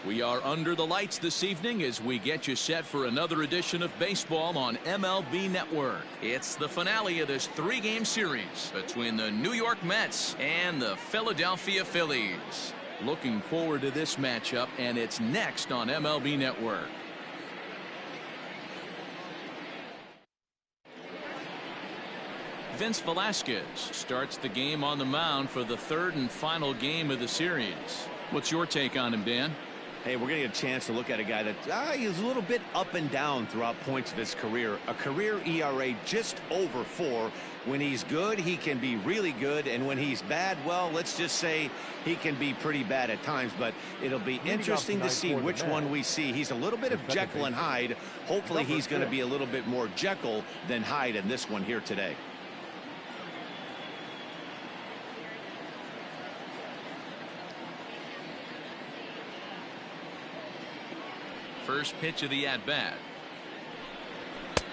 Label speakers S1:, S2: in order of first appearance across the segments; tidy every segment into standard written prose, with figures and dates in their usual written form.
S1: We are under the lights this evening as we get you set for another edition of baseball on MLB Network. It's the finale of this three-game series between the New York Mets and the Philadelphia Phillies. Looking forward to this matchup, and it's next on MLB Network. Vince Velasquez starts the game on the mound for the third and final game of the series. What's your take on him, Dan?
S2: Hey, we're going to get a chance to look at a guy that he's a little bit up and down throughout points of his career. A career ERA just over 4. When he's good, he can be really good. And when he's bad, well, let's just say he can be pretty bad at times. But it'll be interesting to see which one we see. He's a little bit of Jekyll and Hyde. Hopefully he's going to be a little bit more Jekyll than Hyde in this one here today.
S1: First pitch of the at-bat.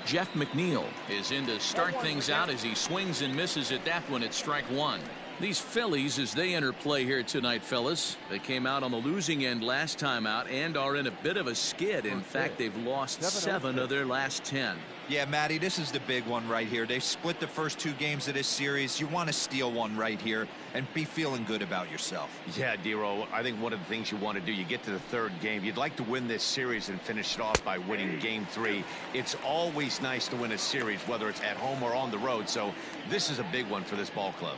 S1: Jeff McNeil is in to start things out as he swings and misses at that one at strike one. These Phillies, as they enter play here tonight, fellas, they came out on the losing end last time out and are in a bit of a skid. In fact, they've lost 7 of their last 10.
S3: Yeah, Matty, this is the big one right here. They split the first 2 games of this series. You want to steal one right here and be feeling good about yourself.
S2: Yeah, Dero, I think one of the things you want to do, you get to the 3rd game, you'd like to win this series and finish it off by winning game 3. It's always nice to win a series, whether it's at home or on the road. So this is a big one for this ball club.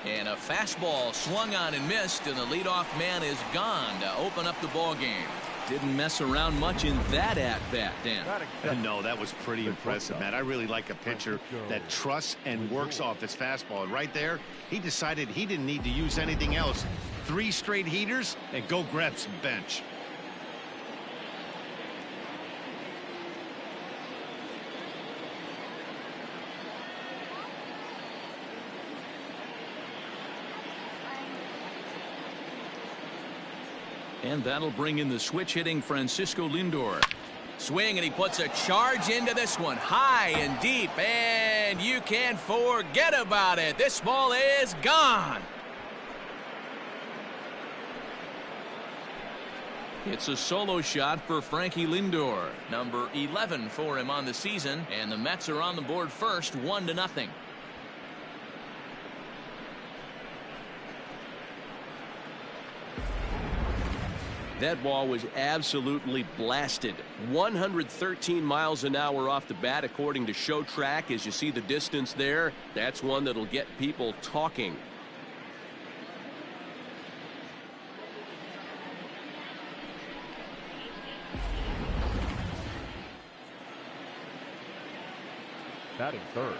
S1: And a fastball swung on and missed, and the leadoff man is gone to open up the ball game. Didn't mess around much in that at-bat, Dan.
S4: No, that was pretty impressive, man. I really like a pitcher that trusts and works off his fastball. And right there, he decided he didn't need to use anything else. 3 straight heaters and go grab some bench.
S1: And that'll bring in the switch-hitting Francisco Lindor. Swing, and he puts a charge into this one, high and deep, and you can't forget about it. This ball is gone. It's a solo shot for Frankie Lindor, number 11 for him on the season, and the Mets are on the board first, 1-0. That ball was absolutely blasted. 113 miles an hour off the bat, according to Show Track. As you see the distance there, that's one that'll get people talking.
S5: Batting third,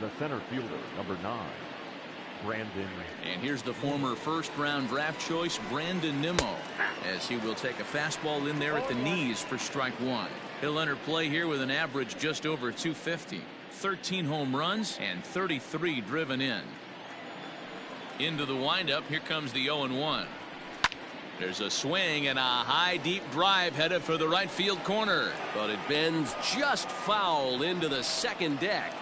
S5: the center fielder, number 9. Brandon.
S1: And here's the former first-round draft choice, Brandon Nimmo, as he will take a fastball in there at the knees for strike one. He'll enter play here with an average just over 250, 13 home runs, and 33 driven in. Into the windup, here comes the 0-1. There's a swing and a high, deep drive headed for the right field corner, but it bends just foul into the second deck.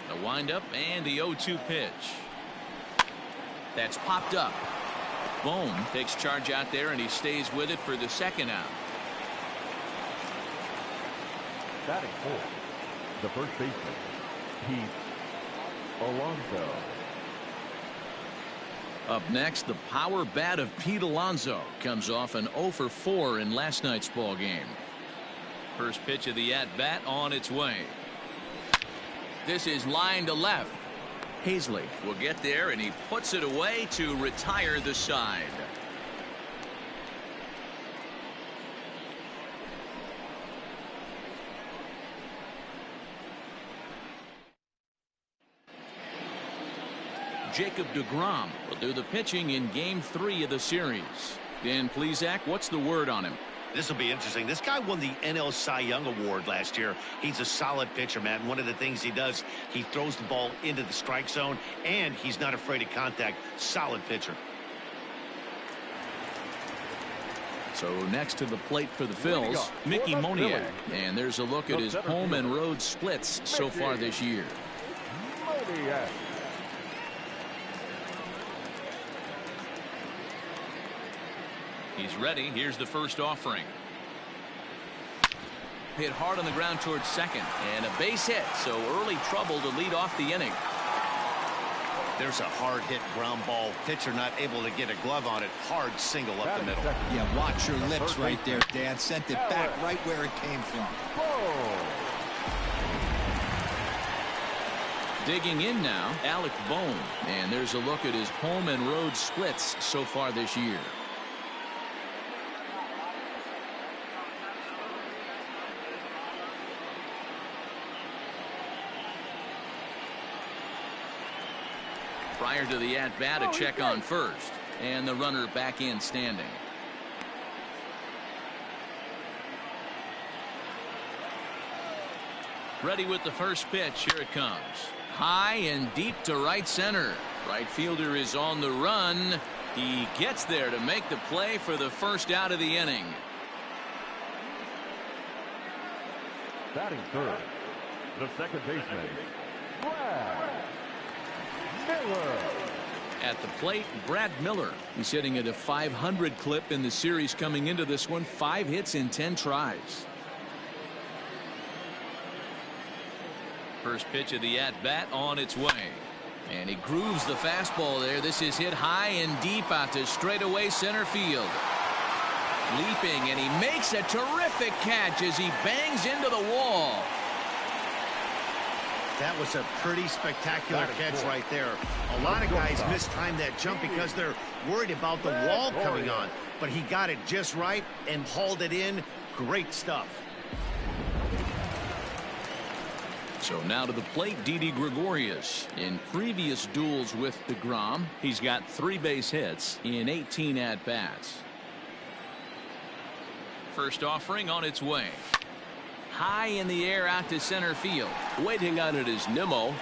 S1: The windup and the 0-2 pitch. That's popped up. Bohm takes charge out there, and he stays with it for the second out.
S5: Batting fourth, the first baseman, Pete Alonso.
S1: Up next, the power bat of Pete Alonso comes off an 0-for-4 in last night's ball game. First pitch of the at-bat on its way. This is line to left. Hazley will get there, and he puts it away to retire the side. Jacob deGrom will do the pitching in game 3 of the series. Dan Plesac, what's the word on him?
S4: This will be interesting. This guy won the NL Cy Young Award last year. He's a solid pitcher, man. One of the things he does, he throws the ball into the strike zone, and he's not afraid of contact. Solid pitcher.
S1: So next to the plate for the Phillies, Mickey Moniak. And there's a look at his home and road splits so far this year. He's ready. Here's the first offering. Hit hard on the ground towards second, and a base hit, so early trouble to lead off the inning.
S2: There's a hard hit ground ball. Pitcher not able to get a glove on it. Hard single up the middle.
S3: Yeah, watch your lips right there, Dan. Sent it back right where it came from.
S1: Digging in now, Alec Bohm, and there's a look at his home and road splits so far this year. Prior to the at-bat, a check on first, and the runner back in standing. Ready with the first pitch. Here it comes. High and deep to right center. Right fielder is on the run. He gets there to make the play for the first out of the inning.
S5: Batting third, the second baseman, Brad Miller.
S1: At the plate, Brad Miller. He's hitting at a .500 clip in the series coming into this one. 5 hits in 10 tries. First pitch of the at-bat on its way. And he grooves the fastball there. This is hit high and deep out to straightaway center field. Leaping, and he makes a terrific catch as he bangs into the wall.
S2: That was a pretty spectacular catch right there. A lot of guys mistime that jump because they're worried about the wall coming on. But he got it just right and hauled it in. Great stuff.
S1: So now to the plate, Didi Gregorius. In previous duels with DeGrom, he's got 3 base hits in 18 at-bats. First offering on its way. High in the air out to center field. Waiting on it is Nimmo.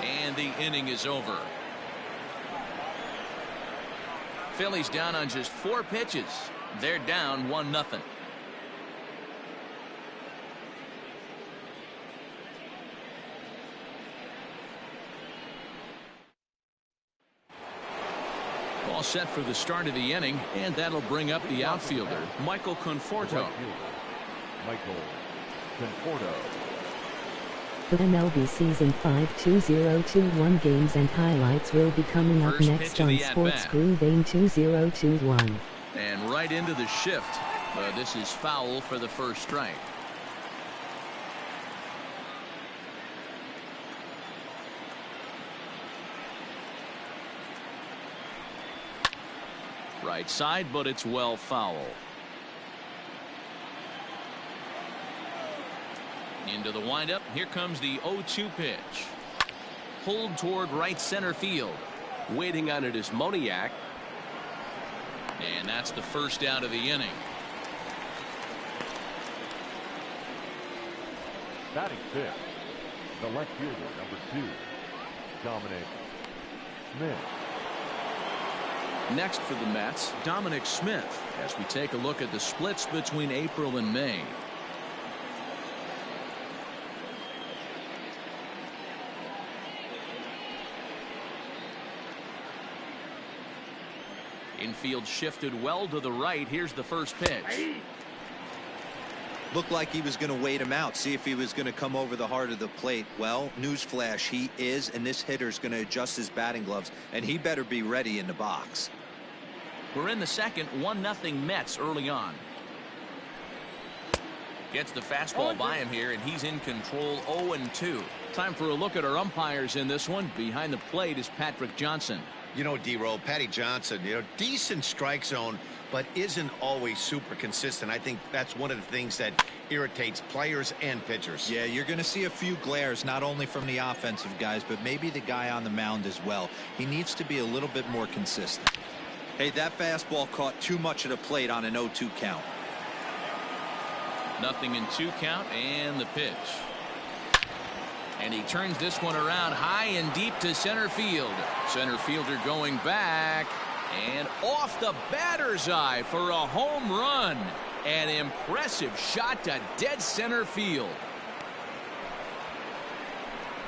S1: And the inning is over. Phillies down on just 4 pitches. They're down 1-0. All set for the start of the inning, and that'll bring up the outfielder, Michael Conforto.
S5: Michael Conforto.
S6: The MLB Season 5 2021 games and highlights will be coming up
S1: First
S6: next
S1: pitch of
S6: on
S1: the
S6: Sports
S1: at-bat.
S6: Crew Vein 2021.
S1: And right into the shift. This is foul for the first strike. Right side, but it's well foul. Into the windup. Here comes the 0-2 pitch. Pulled toward right center field. Waiting on it is Moniak. And that's the first out of the inning.
S5: Batting fifth, the left fielder, number 2, Dominic Smith.
S1: Next for the Mets, Dominic Smith, as we take a look at the splits between April and May. Infield shifted well to the right. Here's the first pitch.
S3: Looked like he was going to wait him out, see if he was going to come over the heart of the plate. Well, newsflash, he is, and this hitter's going to adjust his batting gloves, and he better be ready in the box.
S1: We're in the second, 1-0 Mets early on. Gets the fastball by him here, and he's in control. 0-2. Time for a look at our umpires in this one. Behind the plate is Patrick Johnson.
S2: You know, D-Roll, Patty Johnson, decent strike zone, but isn't always super consistent. I think that's one of the things that irritates players and pitchers.
S3: Yeah, you're going to see a few glares, not only from the offensive guys, but maybe the guy on the mound as well. He needs to be a little bit more consistent. Hey, that fastball caught too much of the plate on an 0-2 count.
S1: 0-2 count, and the pitch. And he turns this one around high and deep to center field. Center fielder going back. And off the batter's eye for a home run. An impressive shot to dead center field.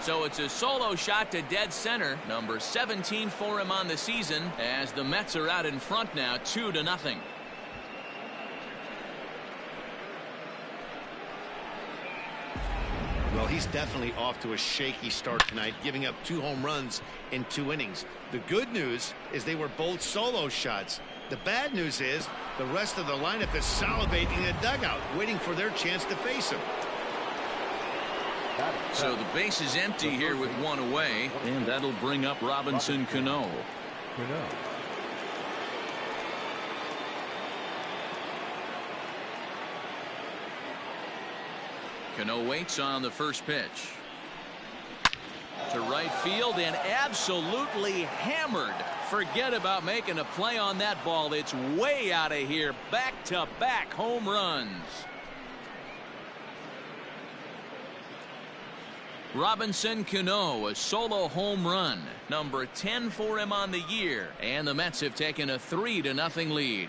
S1: So it's a solo shot to dead center, number 17 for him on the season, as the Mets are out in front now, 2-0.
S4: Well, he's definitely off to a shaky start tonight, giving up 2 home runs in 2 innings. The good news is they were both solo shots. The bad news is the rest of the lineup is salivating in the dugout, waiting for their chance to face him.
S1: So the base is empty here with 1 away, and that'll bring up Robinson Cano. Cano waits on the first pitch. To right field and absolutely hammered. Forget about making a play on that ball. It's way out of here. Back-to-back home runs. Robinson Cano, a solo home run, number 10 for him on the year, and the Mets have taken a 3-0 lead.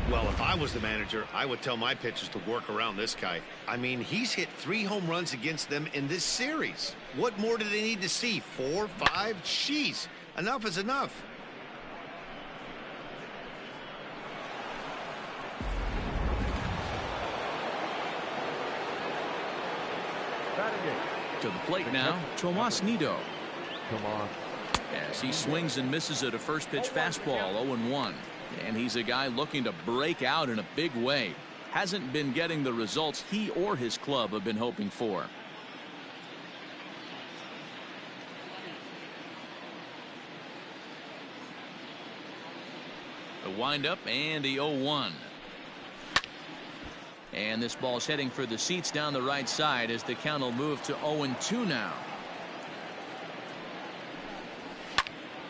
S4: Well, if I was the manager, I would tell my pitchers to work around this guy. I mean, he's hit 3 home runs against them in this series. What more do they need to see? 4, 5? Jeez, enough is enough.
S1: To the plate now, Tomas Nido. As he swings and misses at a first pitch fastball, 0-1. And he's a guy looking to break out in a big way. Hasn't been getting the results he or his club have been hoping for. The windup and the 0-1. And this ball's heading for the seats down the right side as the count will move to 0-2 now.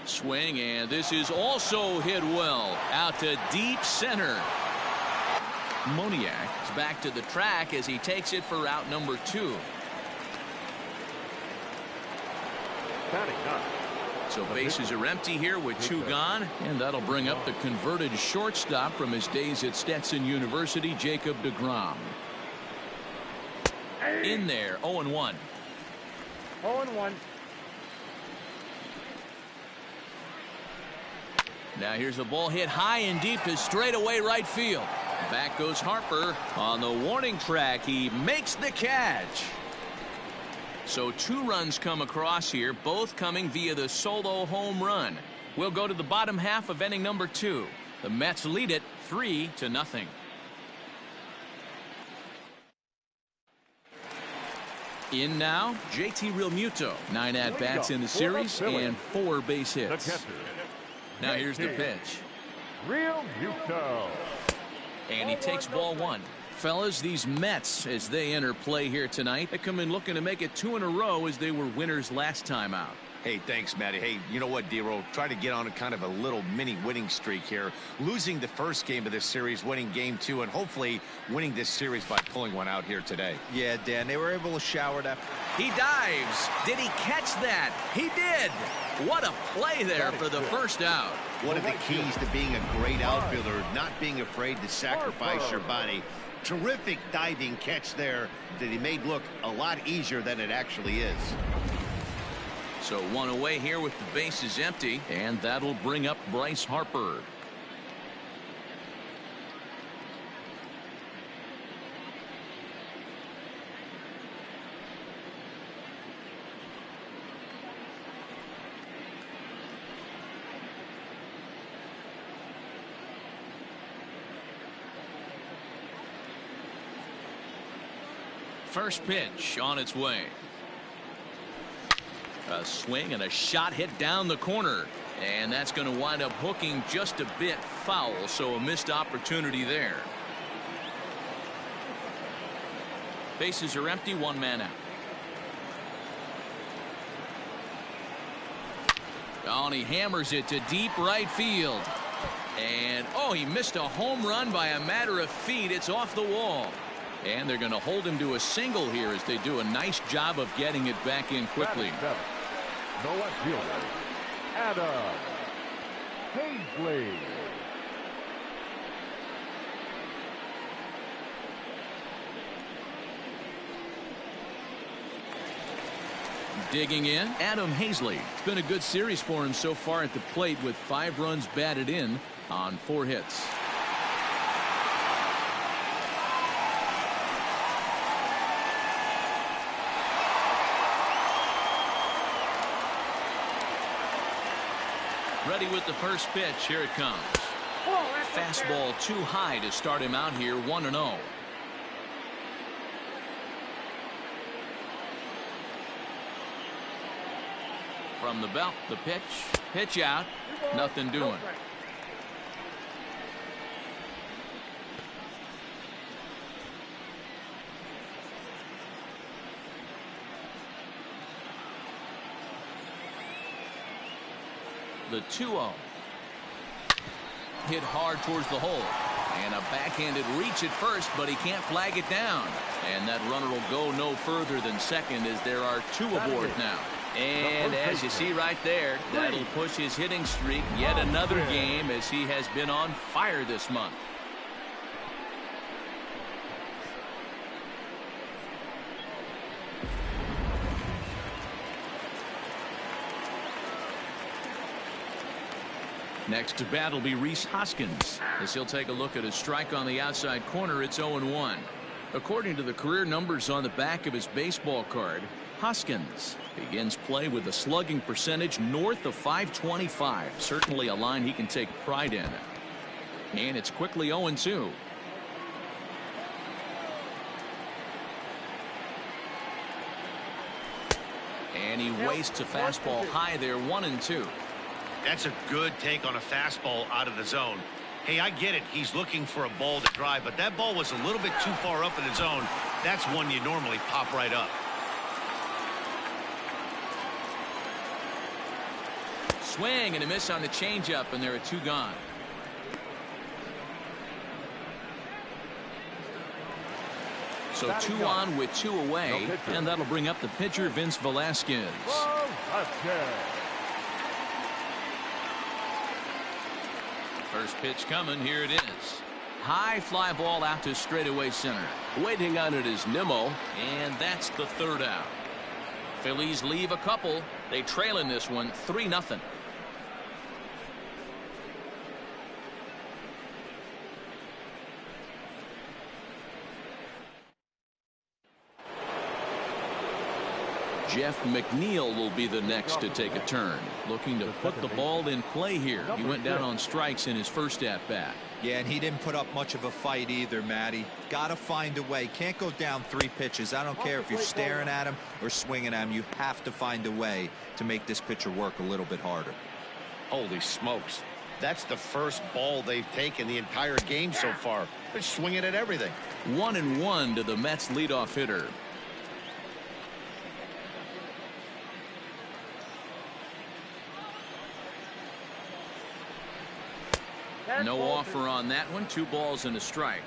S1: Swing, and this is also hit well out to deep center. Moniak is back to the track as he takes it for out number 2. So bases are empty here with 2 gone, and that'll bring up the converted shortstop from his days at Stetson University, Jacob deGrom. In there, 0-1.
S5: 0-1.
S1: Now here's a ball hit high and deep to straightaway right field. Back goes Harper on the warning track. He makes the catch. So 2 runs come across here, both coming via the solo home run. We'll go to the bottom half of inning number 2. The Mets lead it 3-0. In now, JT Realmuto. 9 at-bats in the series and 4 base hits. Now here's the pitch.
S5: Realmuto.
S1: And he takes ball 1. Fellas, these Mets, as they enter play here tonight, they come in looking to make it 2 in a row as they were winners last time out.
S2: Hey, thanks, Matty. Hey, you know what, Dero? Try to get on a kind of a little mini winning streak here. Losing the first game of this series, winning game 2, and hopefully winning this series by pulling one out here today.
S3: Yeah, Dan, they were able to shower that.
S1: He dives. Did he catch that? He did. What a play there for the first out.
S4: One of the keys to being a great outfielder, not being afraid to sacrifice your body. Terrific diving catch there that he made look a lot easier than it actually is.
S1: So 1 away here with the bases empty, and that'll bring up Bryce Harper. First pitch on its way. A swing and a shot hit down the corner, and that's going to wind up hooking just a bit foul, so a missed opportunity there. Bases are empty, 1 man out. Oh, and he hammers it to deep right field. And, oh, he missed a home run by a matter of feet. It's off the wall. And they're going to hold him to a single here as they do a nice job of getting it back in quickly.
S5: No left fielder, Adam Hazley.
S1: Digging in, Adam Hazley. It's been a good series for him so far at the plate with 5 runs batted in on 4 hits. Ready with the first pitch. Here it comes. Fastball too high to start him out here. 1-0. From the belt, the pitch out, nothing doing. The 2-0. Hit hard towards the hole. And a backhanded reach at first, but he can't flag it down. And that runner will go no further than second as there are 2 aboard now. And as you see right there, that'll push his hitting streak yet another game as he has been on fire this month. Next to bat will be Rhys Hoskins as he'll take a look at a strike on the outside corner. It's 0-1. According to the career numbers on the back of his baseball card, Hoskins begins play with a slugging percentage north of .525. Certainly a line he can take pride in. And it's quickly 0-2. And he wastes a fastball high there. 1-2.
S4: That's a good take on a fastball out of the zone. Hey, I get it. He's looking for a ball to drive, but that ball was a little bit too far up in the zone. That's one you normally pop right up.
S1: Swing and a miss on the changeup, and there are 2 gone. So 2 on with 2 away, and that'll bring up the pitcher, Vince Velasquez. First pitch coming. Here it is. High fly ball out to straightaway center. Waiting on it is Nimmo, and that's the 3rd out. Phillies leave a couple. They trail in this one 3-0. Jeff McNeil will be the next to take a turn, looking to put the ball in play here. He went down on strikes in his first at bat.
S3: Yeah, and he didn't put up much of a fight either, Matty. Got to find a way. Can't go down 3 pitches. I don't care if you're staring at him or swinging at him. You have to find a way to make this pitcher work a little bit harder.
S4: Holy smokes. That's the first ball they've taken the entire game so far. They're swinging at everything.
S1: 1-1 to the Mets leadoff hitter. No offer on that one. 2 balls and a strike.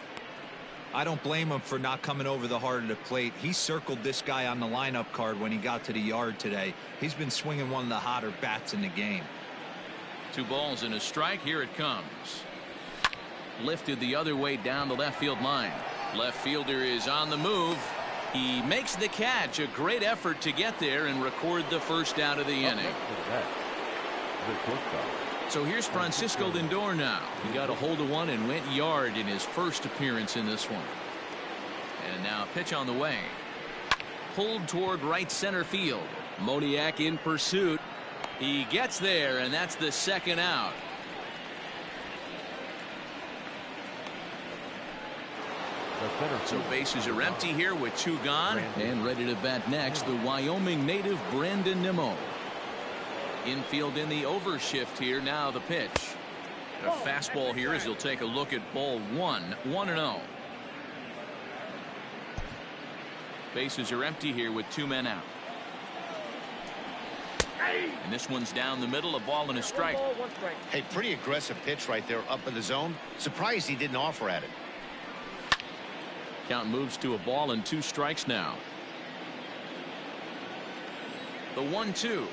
S3: I don't blame him for not coming over the heart of the plate. He circled this guy on the lineup card when he got to the yard today. He's been swinging one of the hotter bats in the game.
S1: 2 balls and a strike. Here it comes. Lifted the other way down the left field line. Left fielder is on the move. He makes the catch. A great effort to get there and record the first out of the inning. So here's Francisco Lindor now. He got a hold of one and went yard in his first appearance in this one. And now a pitch on the way. Pulled toward right center field. Moniak in pursuit. He gets there, and that's the 2nd out. So bases are empty here with 2 gone. And ready to bat next, the Wyoming native Brandon Nimmo. Infield in the overshift here. Now the pitch. A fastball here as he'll take a look at ball 1. 1-0. Bases are empty here with 2 men out. And this one's down the middle. A ball and a strike.
S4: Hey, pretty aggressive pitch right there up in the zone. Surprised he didn't offer at it.
S1: Count moves to a ball and 2 strikes now. The 1-2.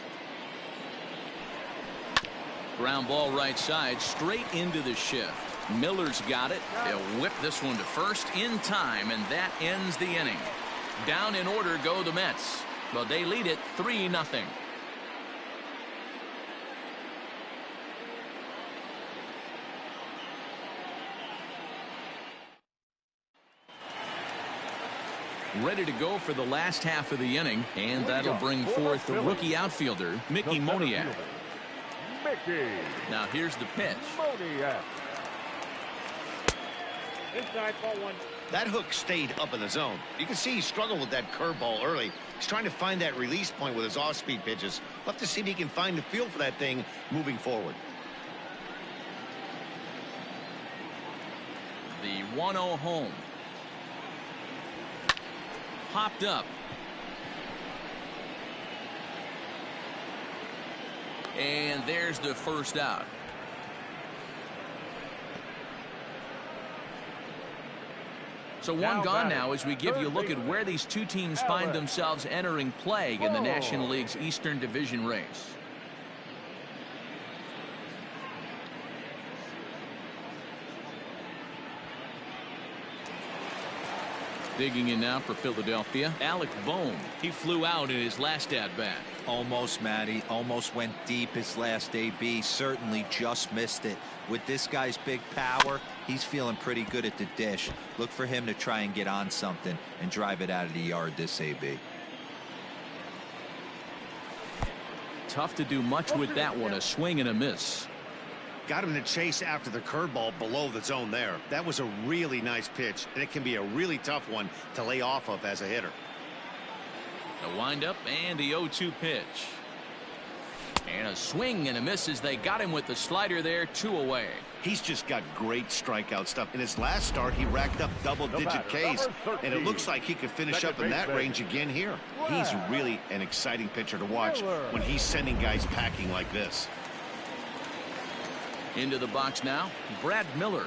S1: Ground ball right side, straight into the shift. Miller's got it. He'll whip this one to first in time, and that ends the inning. Down in order go the Mets. Well, they lead it 3-0. Ready to go for the last half of the inning, and that'll bring forth the rookie outfielder, Mickey Moniak. Now here's the pitch.
S5: Inside ball 1.
S4: That hook stayed up in the zone. You can see he struggled with that curveball early. He's trying to find that release point with his off-speed pitches. We'll have to see if he can find the feel for that thing moving forward.
S1: The 1-0 home. Popped up. And there's the first out. So one gone now as we give you a look at where these two teams find themselves entering play in the National League's Eastern Division race. Digging in now for Philadelphia, Alec Bohm. He flew out in his last at-bat.
S3: Almost, Matty. Almost went deep his last AB. Certainly just missed it. With this guy's big power, he's feeling pretty good at the dish. Look for him to try and get on something and drive it out of the yard this AB.
S1: Tough to do much with that one. A swing and a miss.
S4: Got him to chase after the curveball below the zone there. That was a really nice pitch, and it can be a really tough one to lay off of as a hitter.
S1: A windup and the 0-2 pitch. And a swing and a miss as they got him with the slider there, 2 away.
S4: He's just got great strikeout stuff. In his last start, he racked up double-digit Ks, and it looks like he could finish up in that range again here. He's really an exciting pitcher to watch when he's sending guys packing like this.
S1: Into the box now, Brad Miller.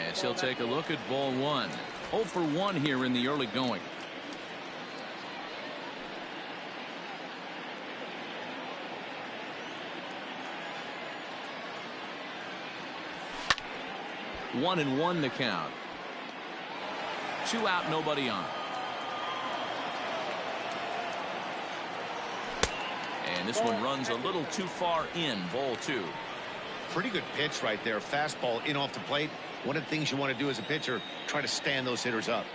S1: As he'll take a look at ball 1. 0 for 1 here in the early going. One and one to count. 2 out, nobody on. And this one runs a little too far in, ball 2.
S4: Pretty good pitch right there. Fastball in off the plate. One of the things you want to do as a pitcher, try to stand those hitters up.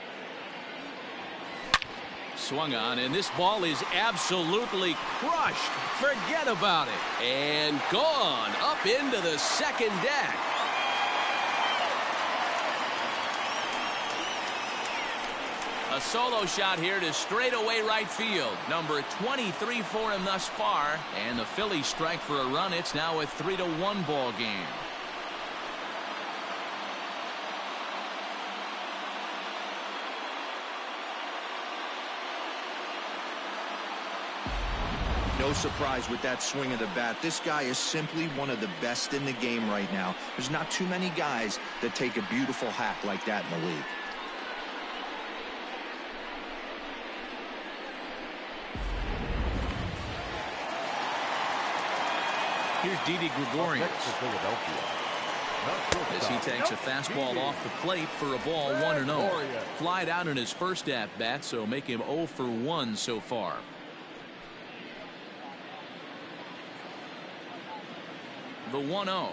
S1: Swung on, and this ball is absolutely crushed. Forget about it. And gone up into the second deck. A solo shot here to straightaway right field. Number 23 for him thus far. And the Phillies strike for a run. It's now a 3-1 ball game.
S3: No surprise with that swing of the bat. This guy is simply one of the best in the game right now. There's not too many guys that take a beautiful hack like that in the league.
S1: Here's Didi Gregorius as he takes a fastball off the plate for a ball 1-0. Flied out in his first at-bat, so make him 0 for 1 so far. The 1-0.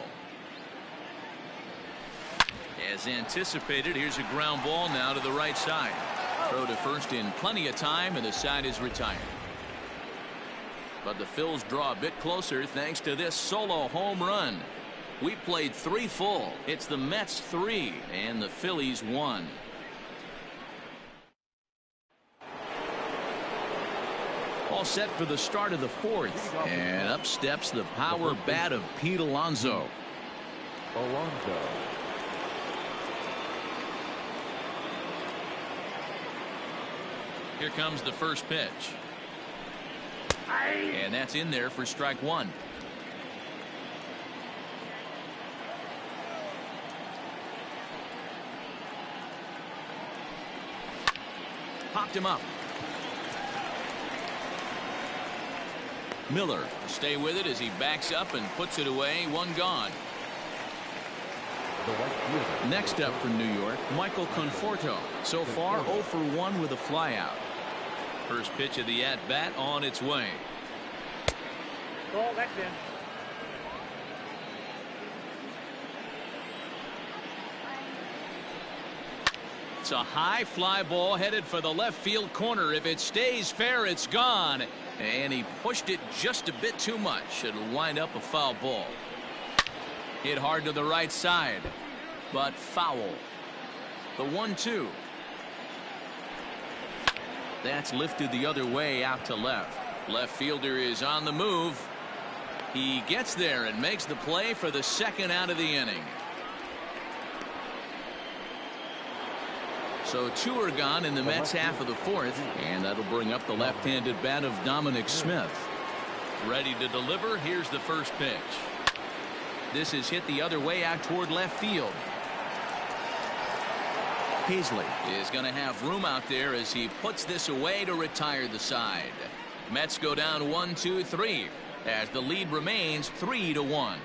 S1: As anticipated, here's a ground ball now to the right side. Throw to first in plenty of time, and the side is retired. But the Phils draw a bit closer thanks to this solo home run. We played 3 full. It's the Mets 3 and the Phillies 1. All set for the start of the 4th. And up steps the power bat of Pete Alonso. Here comes the first pitch. And that's in there for strike 1. picked him up. Miller will stay with it as he backs up and puts it away. One gone. Next up for New York, Michael Conforto. So far 0 for 1 with a flyout. First pitch of the at-bat on its way.
S5: Ball, that's in.
S1: It's a high fly ball headed for the left field corner. If it stays fair, it's gone. And he pushed it just a bit too much. It'll wind up a foul ball. Hit hard to the right side, but foul. The 1-2. That's lifted the other way out to left. Left fielder is on the move. He gets there and makes the play for the second out of the inning. So 2 are gone in the Mets half of the fourth, and that'll bring up the left-handed bat of Dominic Smith. Ready to deliver. Here's the first pitch. This is hit the other way out toward left field. Hazley is going to have room out there as he puts this away to retire the side. Mets go down 1-2-3 as the lead remains 3-1.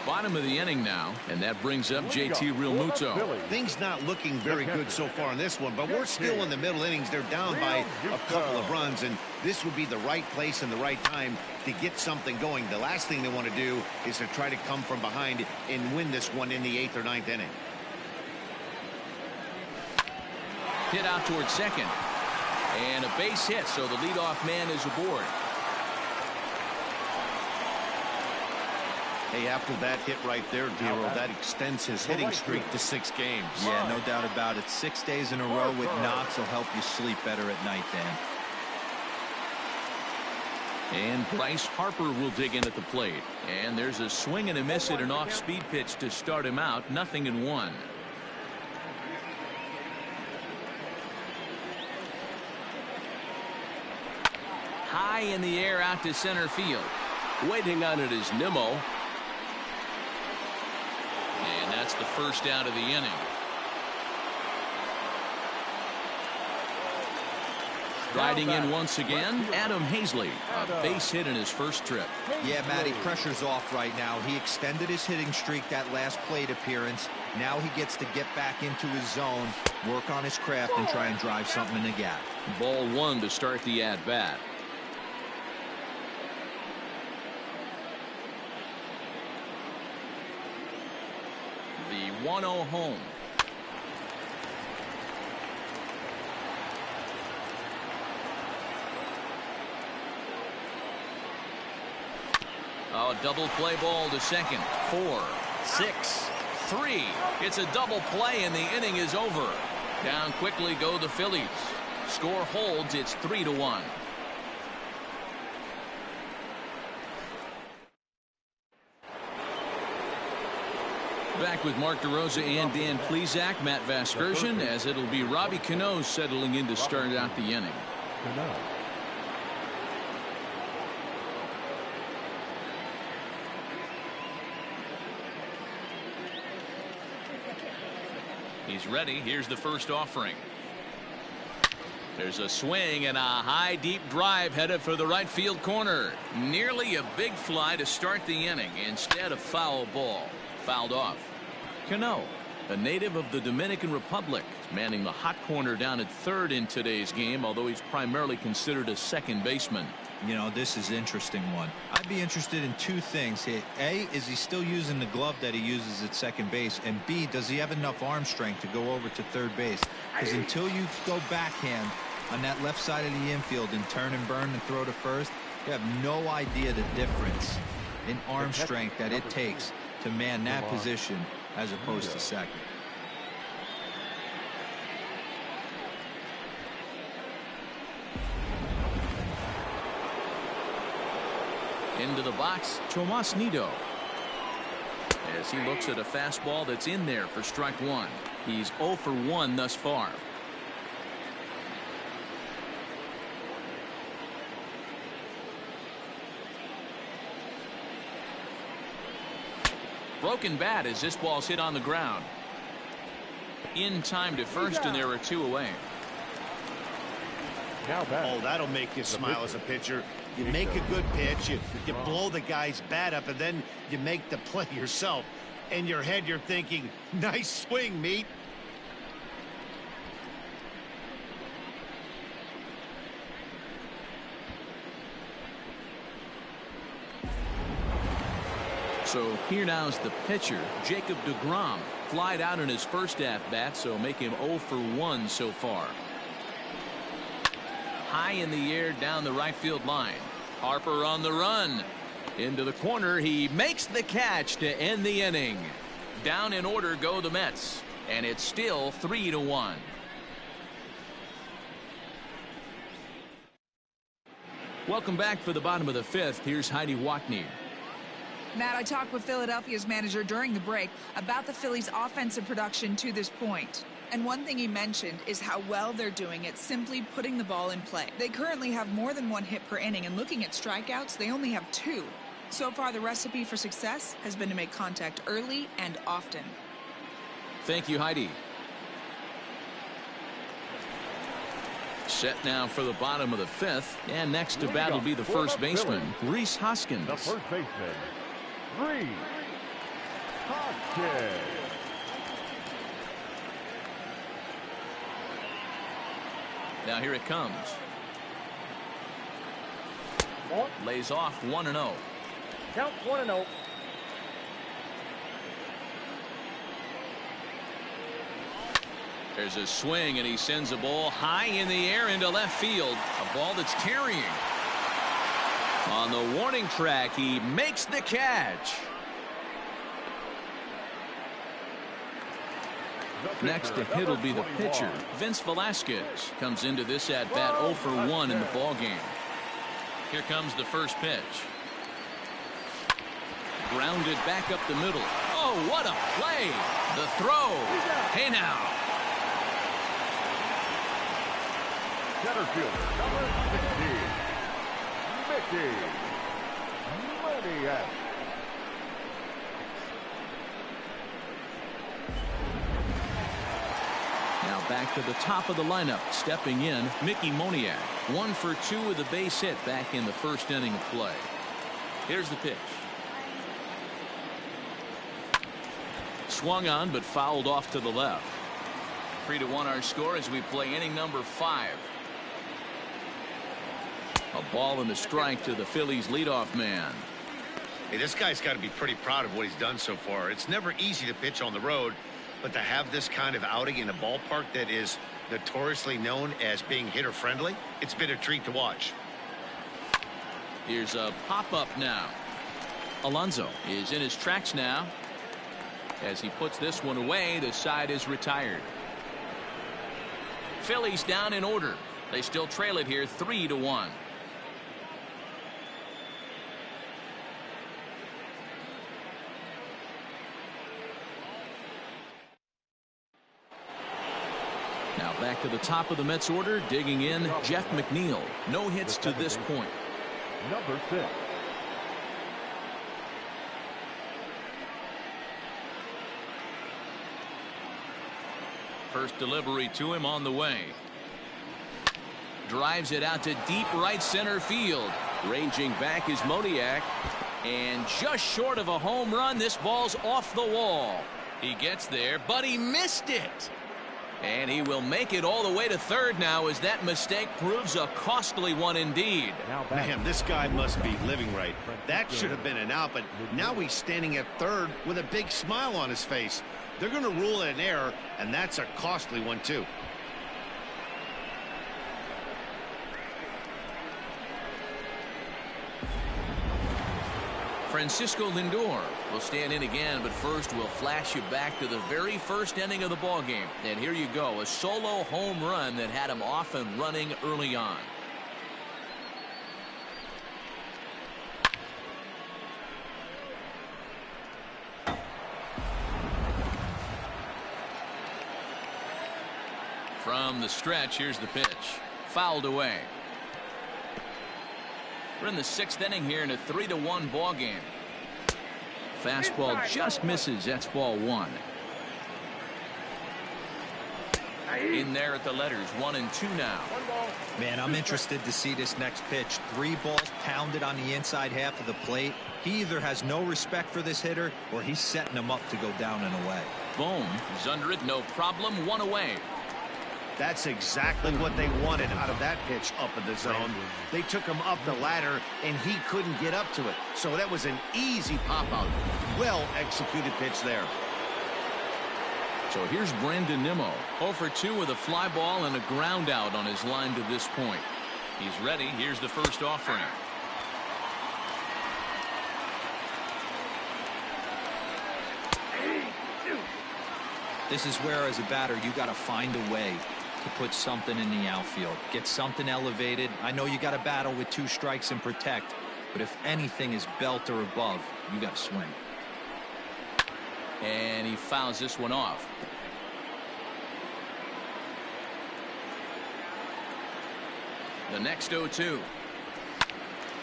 S1: Bottom of the inning now, and that brings up JT Realmuto.
S4: Things not looking very good so far in this one, but we're still in the middle innings. They're down by a couple of runs, and this would be the right place and the right time to get something going. The last thing they want to do is to try to come from behind and win this one in the 8th or 9th inning.
S1: Hit out towards second, and a base hit, so the leadoff man is aboard.
S4: Hey, after that hit right there, Dero, that extends his hitting streak to 6 games.
S3: Yeah, no doubt about it. 6 days in a row with knocks will help you sleep better at night, Dan.
S1: And Bryce Harper will dig in at the plate. And there's a swing and a miss at an off-speed pitch to start him out. 0-1. High in the air out to center field. Waiting on it is Nimmo. And that's the first out of the inning. Riding in once again, Adam Hazley, a base hit in his first trip.
S3: Yeah, Matty, pressure's off right now. He extended his hitting streak that last plate appearance. Now he gets to get back into his zone, work on his craft, and try and drive something in the gap.
S1: Ball 1 to start the at-bat. The 1-0 home. Oh, double play ball to second. 4, 6, 3. It's a double play and the inning is over. Down quickly go the Phillies. Score holds. It's 3-1. Back with Mark DeRosa and Dan Plesac, Matt Vasgersian, as it'll be Robbie Cano settling in to start out the inning. He's ready. Here's the first offering. There's a swing and a high deep drive headed for the right field corner. Nearly a big fly to start the inning. Instead, a foul ball. Fouled off. Cano, a native of the Dominican Republic, is manning the hot corner down at third in today's game, although he's primarily considered a second baseman.
S3: You know, this is an interesting one. I'd be interested in 2 things. A, is he still using the glove that he uses at second base? And B, does he have enough arm strength to go over to third base? Because until you go backhand on that left side of the infield and turn and burn and throw to first, you have no idea the difference in arm strength that it takes to man that position as opposed to second.
S1: Into the box, Tomas Nido, as he looks at a fastball that's in there for strike 1. He's 0 for 1 thus far. Broken bat as this ball's hit on the ground. in time to first, and there are 2 away.
S4: Oh, that'll make you smile as a pitcher. You make a good pitch, you blow the guy's bat up, and then you make the play yourself. In your head, you're thinking, nice swing, meat.
S1: So here now's the pitcher, Jacob deGrom. Flied out in his first at-bat, so make him 0 for 1 so far. High in the air down the right field line. Harper on the run. Into the corner. He makes the catch to end the inning. Down in order go the Mets. And it's still 3-1. Welcome back for the bottom of the 5th. Here's Heidi Watney.
S7: Matt, I talked with Philadelphia's manager during the break about the Phillies' offensive production to this point. And one thing he mentioned is how well they're doing at simply putting the ball in play. They currently have more than 1 hit per inning, and looking at strikeouts, they only have 2. So far, the recipe for success has been to make contact early and often.
S1: Thank you, Heidi. Set now for the bottom of the 5th, and next to bat will be the first baseman, Rhys Hoskins.
S8: The first baseman, Rhys Hoskins.
S1: Now here it comes. Lays off 1-0.
S5: Count 1-0.
S1: There's a swing, and he sends a ball high in the air into left field. A ball that's carrying. On the warning track, he makes the catch. Next to hit will be the pitcher, Vince Velasquez. Comes into this at-bat 0 for 1 in the ballgame. Here comes the first pitch. Grounded back up the middle. Oh, what a play. The throw. Hey now.
S8: Center fielder, number 16, Mickey Moniak.
S1: Now back to the top of the lineup. Stepping in, Mickey Moniak. 1 for 2 with a base hit back in the first inning of play. Here's the pitch. Swung on, but fouled off to the left. 3-1 our score as we play inning number 5. A ball and a strike to the Phillies leadoff man.
S4: Hey, this guy's got to be pretty proud of what he's done so far. It's never easy to pitch on the road, but to have this kind of outing in a ballpark that is notoriously known as being hitter friendly, it's been a treat to watch.
S1: Here's a pop-up now. Alonso is in his tracks now. As he puts this one away, the side is retired. Phillies down in order. They still trail it here 3-1. Now back to the top of the Mets order, digging in, Jeff McNeil. No hits to this point.
S8: Number 6.
S1: First delivery to him on the way. Drives it out to deep right center field. Ranging back is Moniak. And just short of a home run, this ball's off the wall. He gets there, but he missed it. And he will make it all the way to third now as that mistake proves a costly one indeed.
S4: Man, this guy must be living right. That should have been an out, but now he's standing at third with a big smile on his face. They're going to rule it an error, and that's a costly one, too.
S1: Francisco Lindor will stand in again, but first we'll flash you back to the very first inning of the ball game. And here you go, a solo home run that had him off and running early on. From the stretch, here's the pitch. Fouled away. We're in the 6th inning here in a 3-1 ball game. Fastball just misses. That's ball 1. In there at the letters, 1-2 now.
S3: Man, I'm interested to see this next pitch. 3 balls pounded on the inside half of the plate. He either has no respect for this hitter or he's setting him up to go down and away.
S1: Boom is under it, no problem, 1 away.
S4: That's exactly what they wanted out of that pitch up in the zone. They took him up the ladder, and he couldn't get up to it. So that was an easy pop-out. Well-executed pitch there.
S1: So here's Brandon Nimmo, 0 for 2 with a fly ball and a ground out on his line to this point. He's ready. Here's the first offering.
S3: This is where, as a batter, you got to find a way to put something in the outfield. Get something elevated. I know you got to battle with 2 strikes and protect, but if anything is belt or above, you got to swing.
S1: And he fouls this one off. The next 0-2.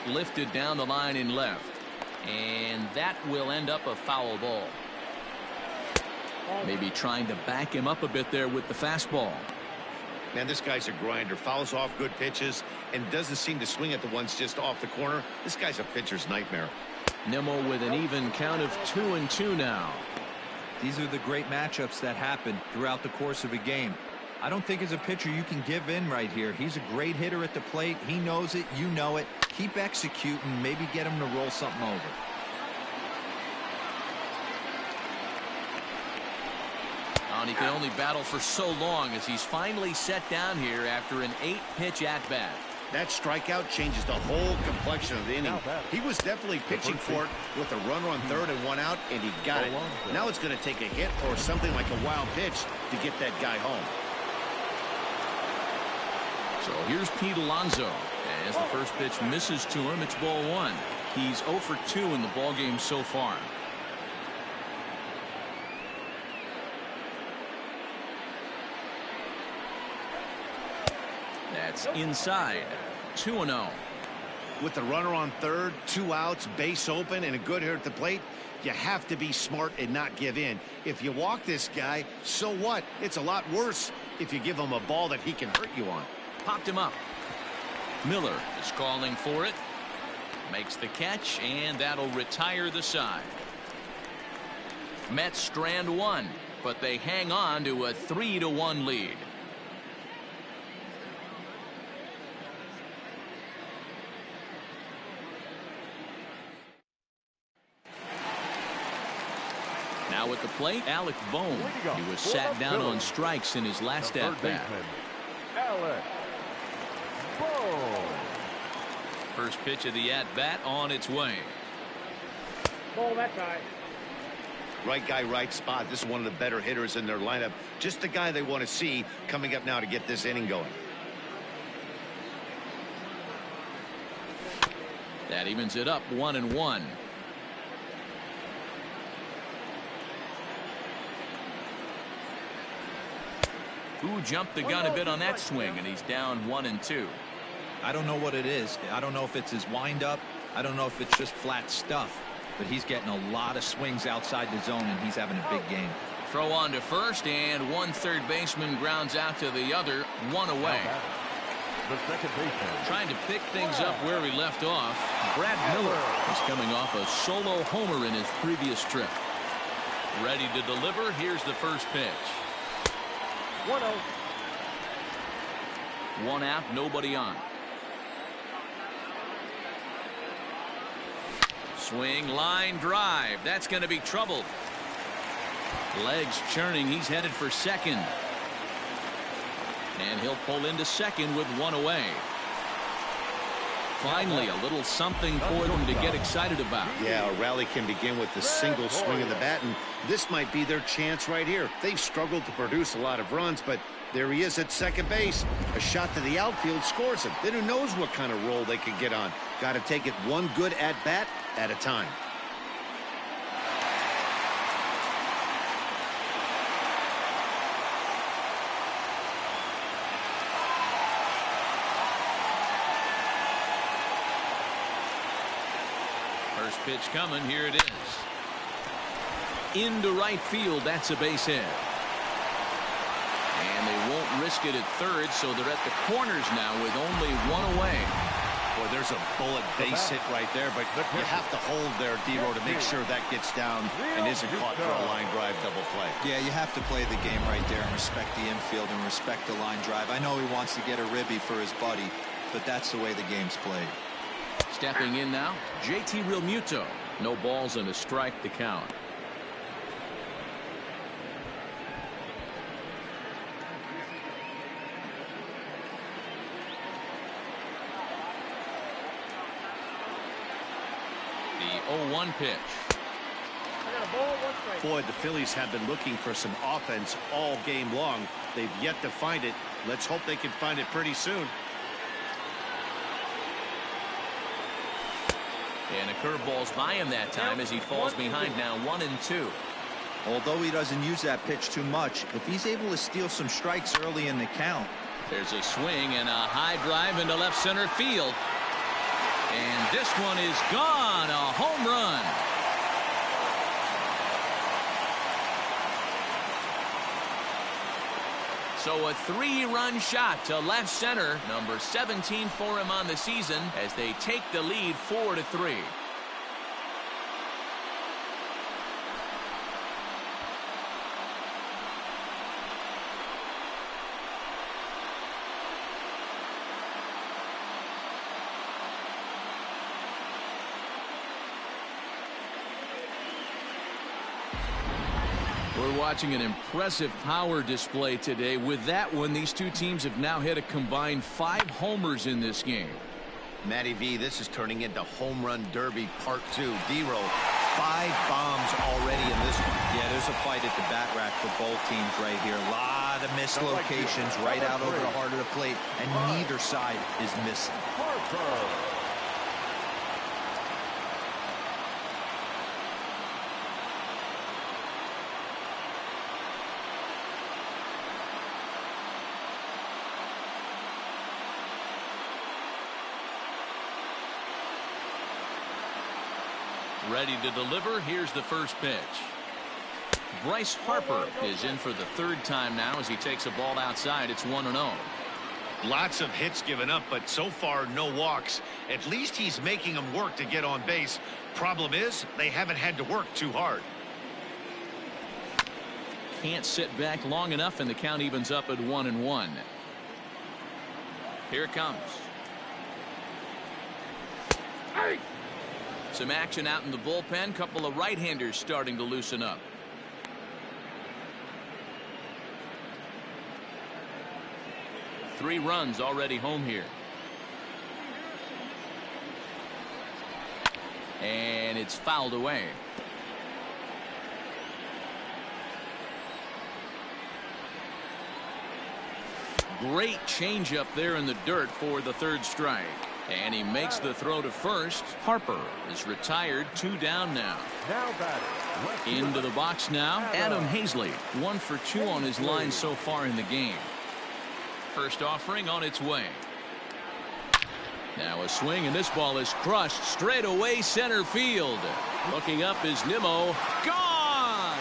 S1: Lifted down the line in left. And that will end up a foul ball. Maybe trying to back him up a bit there with the fastball.
S4: Man, this guy's a grinder. Fouls off good pitches and doesn't seem to swing at the ones just off the corner. This guy's a pitcher's nightmare.
S1: Nimmo with an even count of 2-2 now.
S3: These are the great matchups that happen throughout the course of a game. I don't think as a pitcher you can give in right here. He's a great hitter at the plate. He knows it. You know it. Keep executing. Maybe get him to roll something over.
S1: And he can only battle for so long as he's finally set down here after an 8-pitch at-bat.
S4: That strikeout changes the whole complexion of the inning. He was definitely pitching for it with a runner on third and 1 out, and he got it. Now it's going to take a hit or something like a wild pitch to get that guy home.
S1: So here's Pete Alonso. As the first pitch misses to him, it's ball 1. He's 0 for 2 in the ballgame so far. That's inside. 2-0.
S4: With the runner on third, 2 outs, base open, and a good hitter at the plate, you have to be smart and not give in. If you walk this guy, so what? It's a lot worse if you give him a ball that he can hurt you on.
S1: Popped him up. Miller is calling for it. Makes the catch, and that'll retire the side. Mets strand 1, but they hang on to a 3-1 lead. Now at the plate, Alec Bohm. He was sat down on strikes in his last at-bat.
S8: Alec Bohm.
S1: First pitch of the at-bat on its way.
S5: Ball that guy.
S4: Right guy, right spot. This is one of the better hitters in their lineup. Just the guy they want to see coming up now to get this inning going.
S1: That evens it up 1-1. Who jumped the gun a bit on that swing, and he's down 1-2.
S3: I don't know what it is. I don't know if it's his windup. I don't know if it's just flat stuff. But he's getting a lot of swings outside the zone, and he's having a big game.
S1: Throw on to first, and one third baseman grounds out to the other, 1 away.
S8: The second baseman.
S1: Trying to pick things up where he left off. Brad Miller is coming off a solo homer in his previous trip. Ready to deliver. Here's the first pitch.
S5: 1-0.
S1: 1 out, nobody on. Swing, line drive. That's going to be trouble. Legs churning. He's headed for second. And he'll pull into second with 1 away. Finally, a little something for them to get excited about.
S4: Yeah, a rally can begin with the single swing of the bat, and this might be their chance right here. They've struggled to produce a lot of runs, but there he is at second base. A shot to the outfield scores him. Then who knows what kind of roll they could get on. Got to take it one good at-bat at a time.
S1: First pitch coming. Here it is. Into right field. That's a base hit. And they won't risk it at third, so they're at the corners now with only one away.
S2: Boy, there's a bullet base hit right there, but you have to hold there, D-Row, to make sure that gets down and isn't caught for a line drive double play.
S3: Yeah, you have to play the game right there and respect the infield and respect the line drive. I know he wants to get a ribby for his buddy, but that's the way the game's played.
S1: Stepping in now, JT Realmuto. No balls and a strike to count. The 0-1 pitch.
S4: Boy, the Phillies have been looking for some offense all game long. They've yet to find it. Let's hope they can find it pretty soon.
S1: And a curveball's by him that time as he falls behind now 1-2.
S3: Although he doesn't use that pitch too much, if he's able to steal some strikes early in the count.
S1: There's a swing and a high drive into left center field. And this one is gone. A home run. So a 3-run shot to left center. Number 17 for him on the season as they take the lead 4-3. We're watching an impressive power display today. With that one, these two teams have now hit a combined 5 homers in this game.
S2: Matty V, this is turning into home run derby part 2. D-Row, 5 bombs already in this one.
S3: Yeah, there's a fight at the bat rack for both teams right here. A lot of missed locations right out over the heart of the plate, and neither side is missing.
S1: Ready to deliver. Here's the first pitch. Bryce Harper is in for the 3rd time now as he takes a ball outside. It's 1-0.
S4: Lots of hits given up, but so far no walks. At least he's making them work to get on base. Problem is, they haven't had to work too hard.
S1: Can't sit back long enough, and the count evens up at 1-1. Here it comes.
S5: Hey!
S1: Some action out in the bullpen. Couple of right-handers starting to loosen up. Three runs already home here. And it's fouled away. Great changeup there in the dirt for the 3rd strike. And he makes the throw to first. Harper is retired. 2 down now. Into the box now. Adam Hazley. 1 for 2 on his line so far in the game. First offering on its way. Now a swing, and this ball is crushed straight away center field. Looking up is Nimmo. Gone!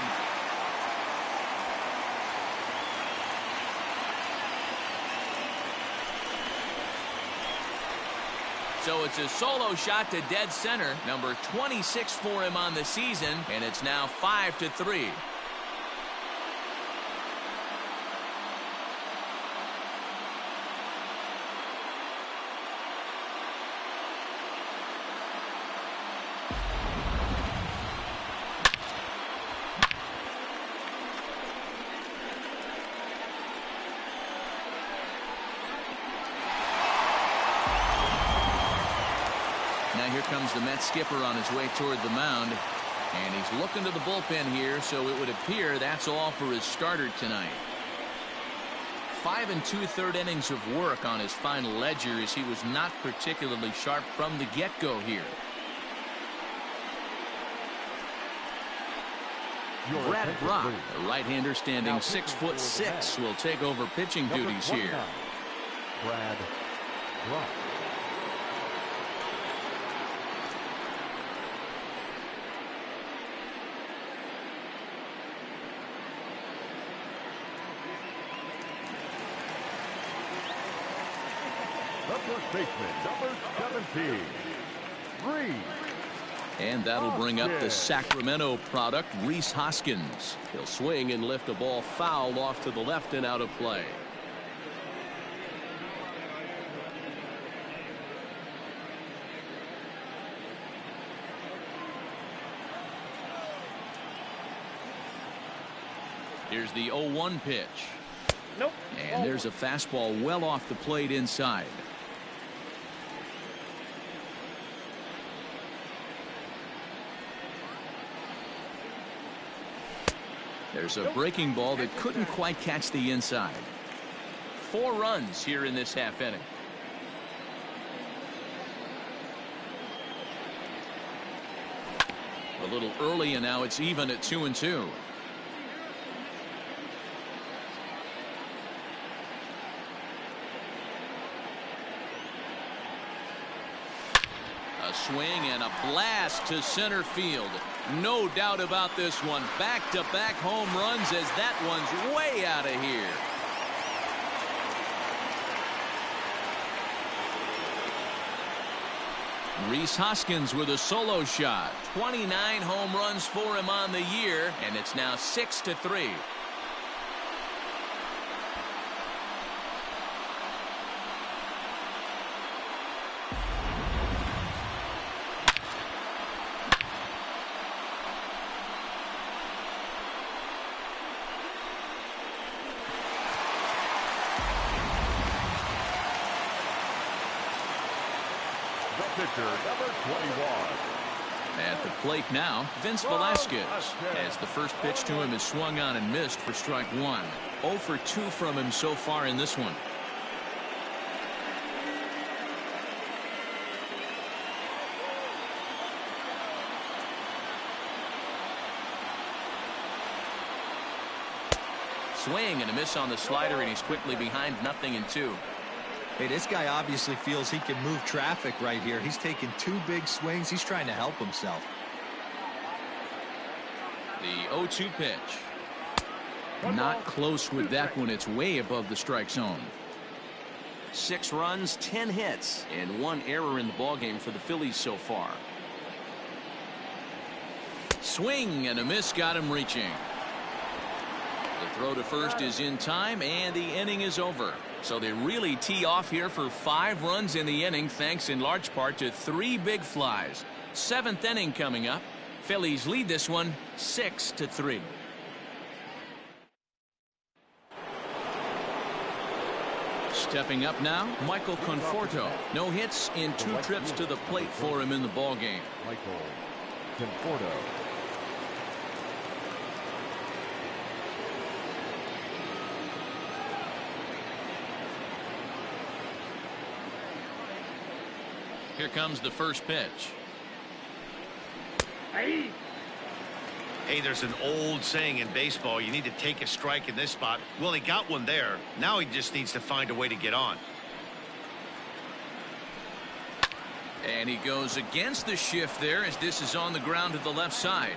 S1: So it's a solo shot to dead center. Number 26 for him on the season, and it's now 5-3. Comes the Mets skipper on his way toward the mound, and he's looking to the bullpen here, so it would appear that's all for his starter tonight. 5 2/3 innings of work on his final ledger as he was not particularly sharp from the get-go here. Brad Brock, the right-hander standing 6'6", will take over pitching duties here.
S8: Brad Brock. The first baseman, number 17, Reese.
S1: And that'll bring up the Sacramento product, Rhys Hoskins. He'll swing and lift a ball foul off to the left and out of play. Here's the 0-1 pitch.
S5: Nope.
S1: And there's a fastball well off the plate inside. There's a breaking ball that couldn't quite catch the inside. 4 runs here in this half inning. A little early, and now it's even at 2-2. A swing and a blast to center field. No doubt about this one. Back-to-back home runs as that one's way out of here. Rhys Hoskins with a solo shot. 29 home runs for him on the year, and it's now 6-3.
S8: Pitcher, number 21.
S1: At the plate now, Vince Velasquez, as the first pitch to him is swung on and missed for strike 1. 0 for 2 from him so far in this one. Swing and a miss on the slider, and he's quickly behind 0-2.
S3: Hey, this guy obviously feels he can move traffic right here. He's taking 2 big swings. He's trying to help himself.
S1: The 0-2 pitch. Not close with that one. It's way above the strike zone. 6 runs, 10 hits, and 1 error in the ballgame for the Phillies so far. Swing and a miss got him reaching. The throw to first is in time, and the inning is over. So they really tee off here for 5 runs in the inning, thanks in large part to 3 big flies. 7th inning coming up. Phillies lead this one 6-3. Stepping up now, Michael Conforto. No hits in 2 trips to the plate for him in the ballgame.
S8: Michael Conforto.
S1: Here comes the first pitch.
S4: Hey, there's an old saying in baseball, you need to take a strike in this spot. Well, he got one there. Now he just needs to find a way to get on.
S1: And he goes against the shift there as this is on the ground to the left side.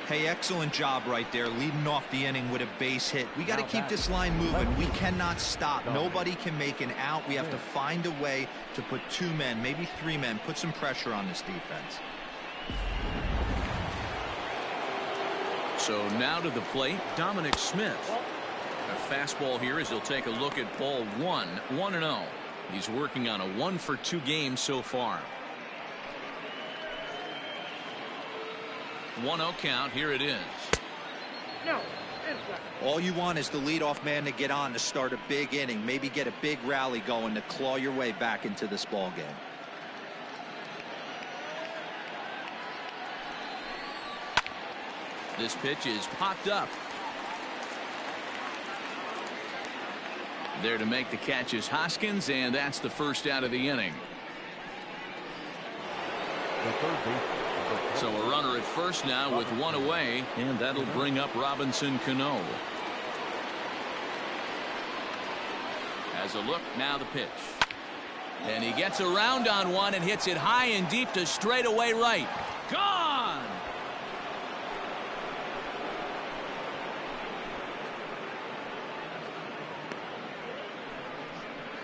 S3: Hey, excellent job right there, leading off the inning with a base hit. We got to keep this line moving. We cannot stop. Nobody can make an out. We have to find a way to put 2 men, maybe 3 men, put some pressure on this defense.
S1: So now to the plate, Dominic Smith. A fastball here as he'll take a look at ball 1, 1-0. He's working on a 1 for 2 game so far. 1-0 count. Here it is.
S5: No.
S3: All you want is the leadoff man to get on to start a big inning, maybe get a big rally going to claw your way back into this ball game.
S1: This pitch is popped up. There to make the catch is Hoskins, and that's the first out of the inning.
S8: The third baseman.
S1: So a runner at first now with 1 away, and that'll bring up Robinson Cano. As a look, now the pitch. And he gets around on one and hits it high and deep to straightaway right. Gone!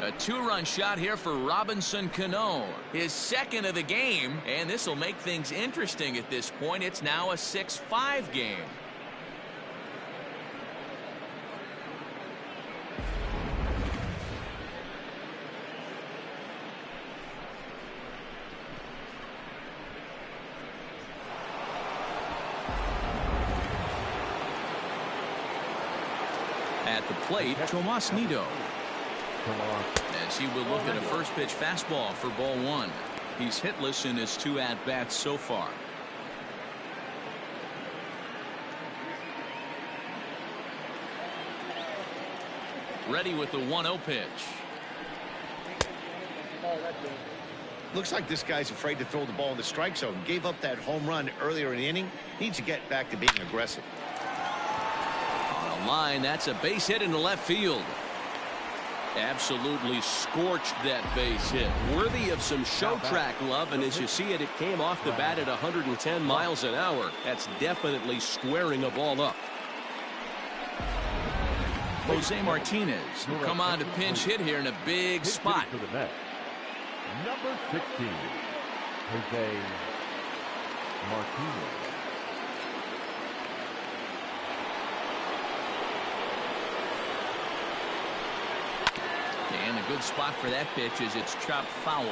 S1: A two-run shot here for Robinson Cano. His second of the game, and this will make things interesting at this point. It's now a 6-5 game. At the plate, Tomas Nido. As he will look at a first pitch fastball for ball one. He's hitless in his 2 at-bats so far. Ready with the 1-0 pitch.
S4: Looks like this guy's afraid to throw the ball in the strike zone. Gave up that home run earlier in the inning. Needs to get back to being aggressive.
S1: On a line, that's a base hit into left field. Absolutely scorched that base hit.
S9: Worthy of some show track love, and as you see it, it came off the bat at 110 miles an hour. That's definitely squaring a ball up.
S1: Jose Martinez will come on to pinch hit here in a big spot.
S8: Number 16, Jose Martinez.
S1: And a good spot for that pitch is it's chopped foul.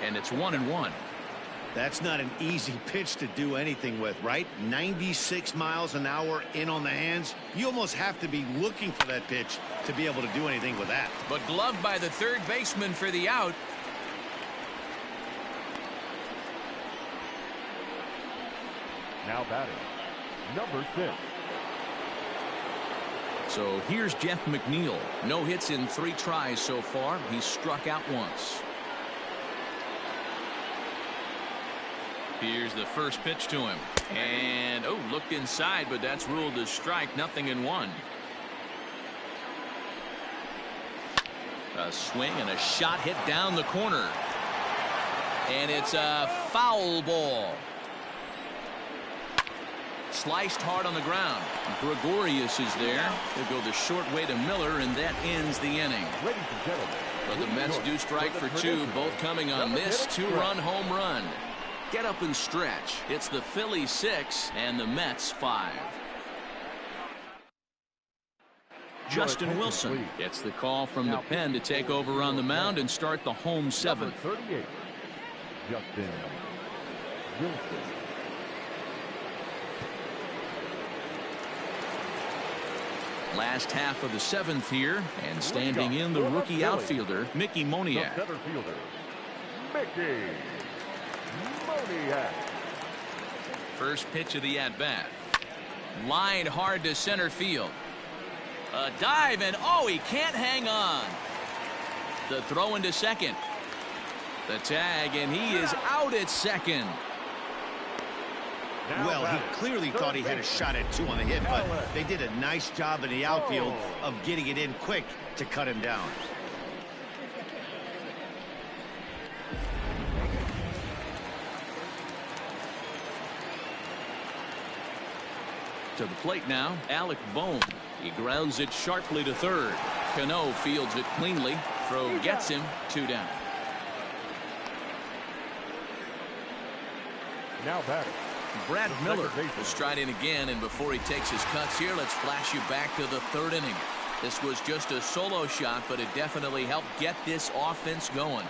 S1: And it's 1-1.
S4: That's not an easy pitch to do anything with, right? 96 miles an hour in on the hands. You almost have to be looking for that pitch to be able to do anything with that.
S1: But gloved by the third baseman for the out.
S8: Now batting, number 6.
S1: So here's Jeff McNeil. No hits in 3 tries so far. He's struck out once. Here's the first pitch to him. And, looked inside, but that's ruled as strike. 0-1. A swing and a shot hit down the corner. And it's a foul ball. Sliced hard on the ground. Gregorius is there. He'll go the short way to Miller, and that ends the inning.
S8: Ladies and gentlemen,
S1: But the Mets do strike for 2, both coming on this 2-run home run. Get up and stretch. It's the Phillies 6 and the Mets 5. Justin Wilson gets the call from the pen to take over on the mound and start the home 7th.
S8: Number 38, Justin Wilson.
S1: Last half of the 7th here, and standing in the rookie outfielder Mickey Moniak.
S8: The center fielder, Mickey Moniak.
S1: First pitch of the at-bat. Lined hard to center field. A dive, and he can't hang on. The throw into second. The tag, and he is out at second.
S4: Well, he clearly thought he had a shot at 2 on the hit, but they did a nice job in the outfield of getting it in quick to cut him down.
S1: To the plate now, Alec Bohm. He grounds it sharply to third. Cano fields it cleanly. Throw gets him 2 down.
S8: Now batting,
S1: Brad Miller will stride in again, and before he takes his cuts here, let's flash you back to the 3rd inning. This was just a solo shot, but it definitely helped get this offense going.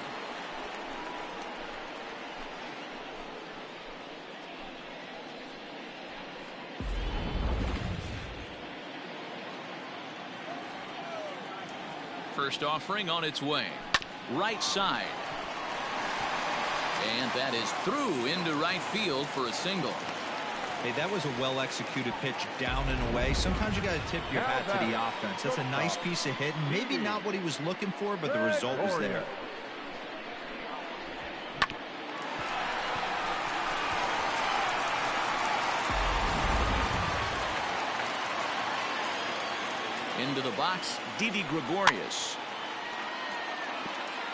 S1: First offering on its way. Right side. And that is through into right field for a single.
S3: Hey, that was a well-executed pitch down and away. Sometimes you got to tip your hat to the offense. That's a nice piece of hitting. Maybe not what he was looking for, but the result was there.
S1: Into the box, Didi Gregorius.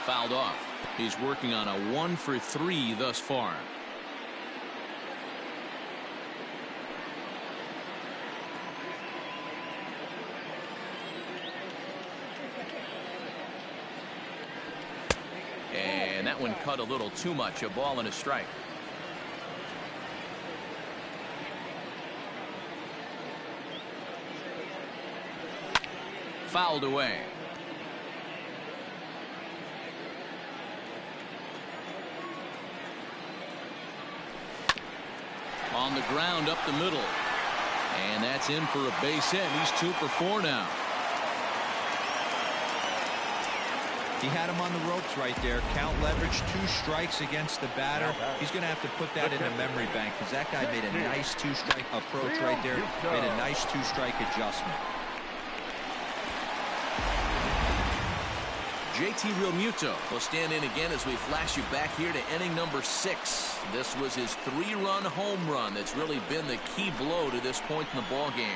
S1: Fouled off. He's working on a 1 for 3 thus far. And that one cut a little too much. A ball and a strike. Fouled away. On the ground up the middle. And that's in for a base hit. He's 2 for 4 now.
S3: He had him on the ropes right there. Count leverage, 2 strikes against the batter. He's going to have to put that in the memory bank because that guy made a nice 2-strike approach right there. Made a nice 2-strike adjustment.
S1: JT Realmuto will stand in again as we flash you back here to inning number 6. This was his 3-run home run that's really been the key blow to this point in the ball game.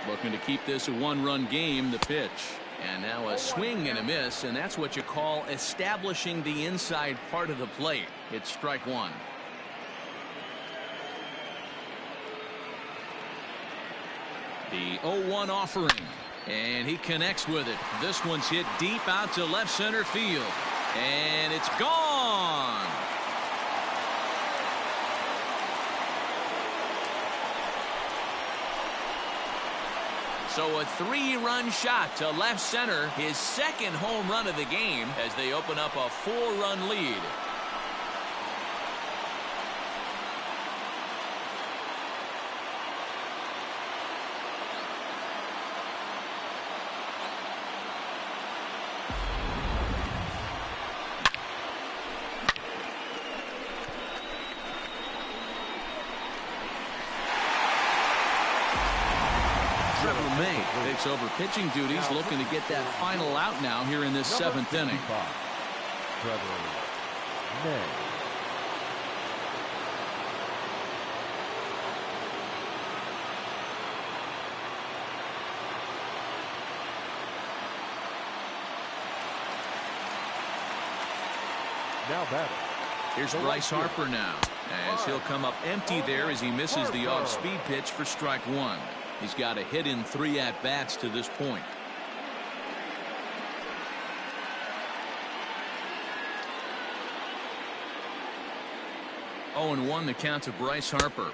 S1: Looking to keep this a 1-run game. The pitch. And now a swing and a miss, and that's what you call establishing the inside part of the plate. It's strike 1. The 0-1 offering, and he connects with it. This one's hit deep out to left center field, and it's gone. So a 3-run shot to left center, his 2nd home run of the game as they open up a 4-run lead. Takes over pitching duties, looking to get that final out now here in this 7th inning.
S8: Now batting.
S1: Here's Bryce Harper now, as he'll come up empty there as he misses the off-speed pitch for strike 1. He's got a hit in 3 at-bats to this point. Oh, and 1 the count to Bryce Harper.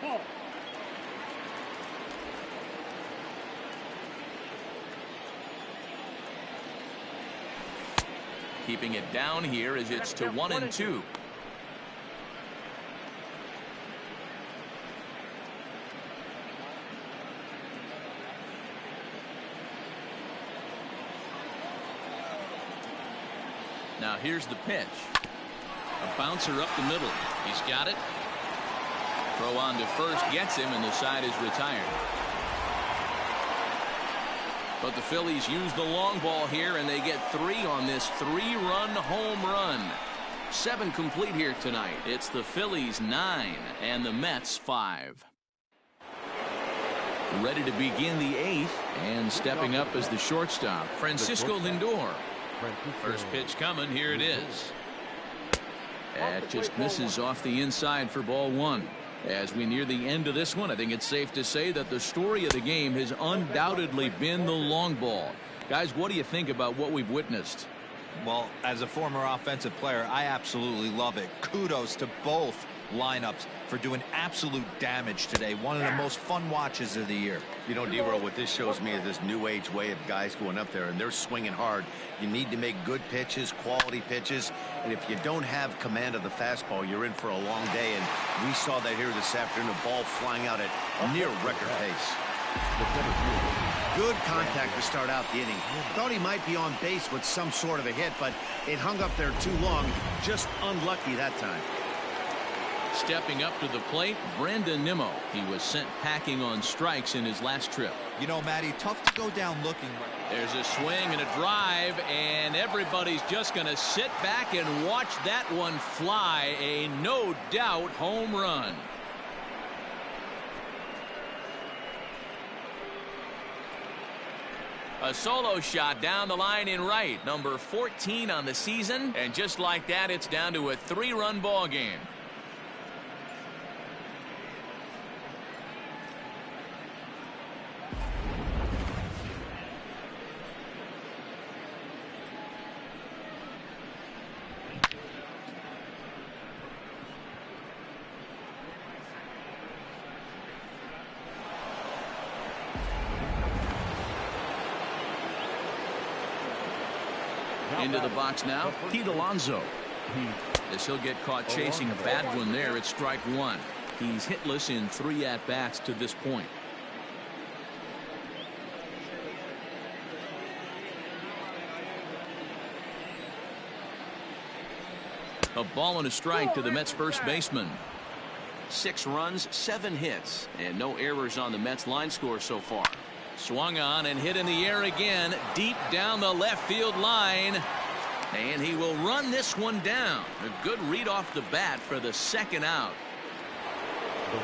S1: Keeping it down here as it's to 1-2. Now here's the pitch. A bouncer up the middle. He's got it. Throw on to first gets him, and the side is retired. But the Phillies use the long ball here, and they get 3 on this 3-run home run. 7 complete here tonight. It's the Phillies 9 and the Mets 5. Ready to begin the 8th, and stepping up as the shortstop, Francisco Lindor. First pitch coming. Here it is. That just misses off the inside for ball 1. As we near the end of this one, I think it's safe to say that the story of the game has undoubtedly been the long ball. Guys, what do you think about what we've witnessed?
S3: Well, as a former offensive player, I absolutely love it. Kudos to both lineups for doing absolute damage today. One of the most fun watches of the year.
S4: You know, D-Roll, what this shows me is this new age way of guys going up there, and they're swinging hard. You need to make good pitches, quality pitches, and if you don't have command of the fastball, you're in for a long day, and we saw that here this afternoon, a ball flying out at near record pace. Good contact to start out the inning. Thought he might be on base with some sort of a hit, but it hung up there too long. Just unlucky that time.
S1: Stepping up to the plate, Brandon Nimmo. He was sent packing on strikes in his last trip.
S3: You know, Matty, tough to go down looking.
S1: There's a swing and a drive, and everybody's just going to sit back and watch that one fly. A no doubt home run. A solo shot down the line in right, number 14 on the season, and just like that, it's down to a 3-run ball game. Into the box now, Pete Alonso. As he'll get caught chasing a bad one there, it's strike one. He's hitless in 3 at-bats to this point. A ball and a strike to the Mets first baseman. 6 runs, 7 hits, and no errors on the Mets line score so far. Swung on and hit in the air again, deep down the left field line. And he will run this one down. A good read off the bat for the second out.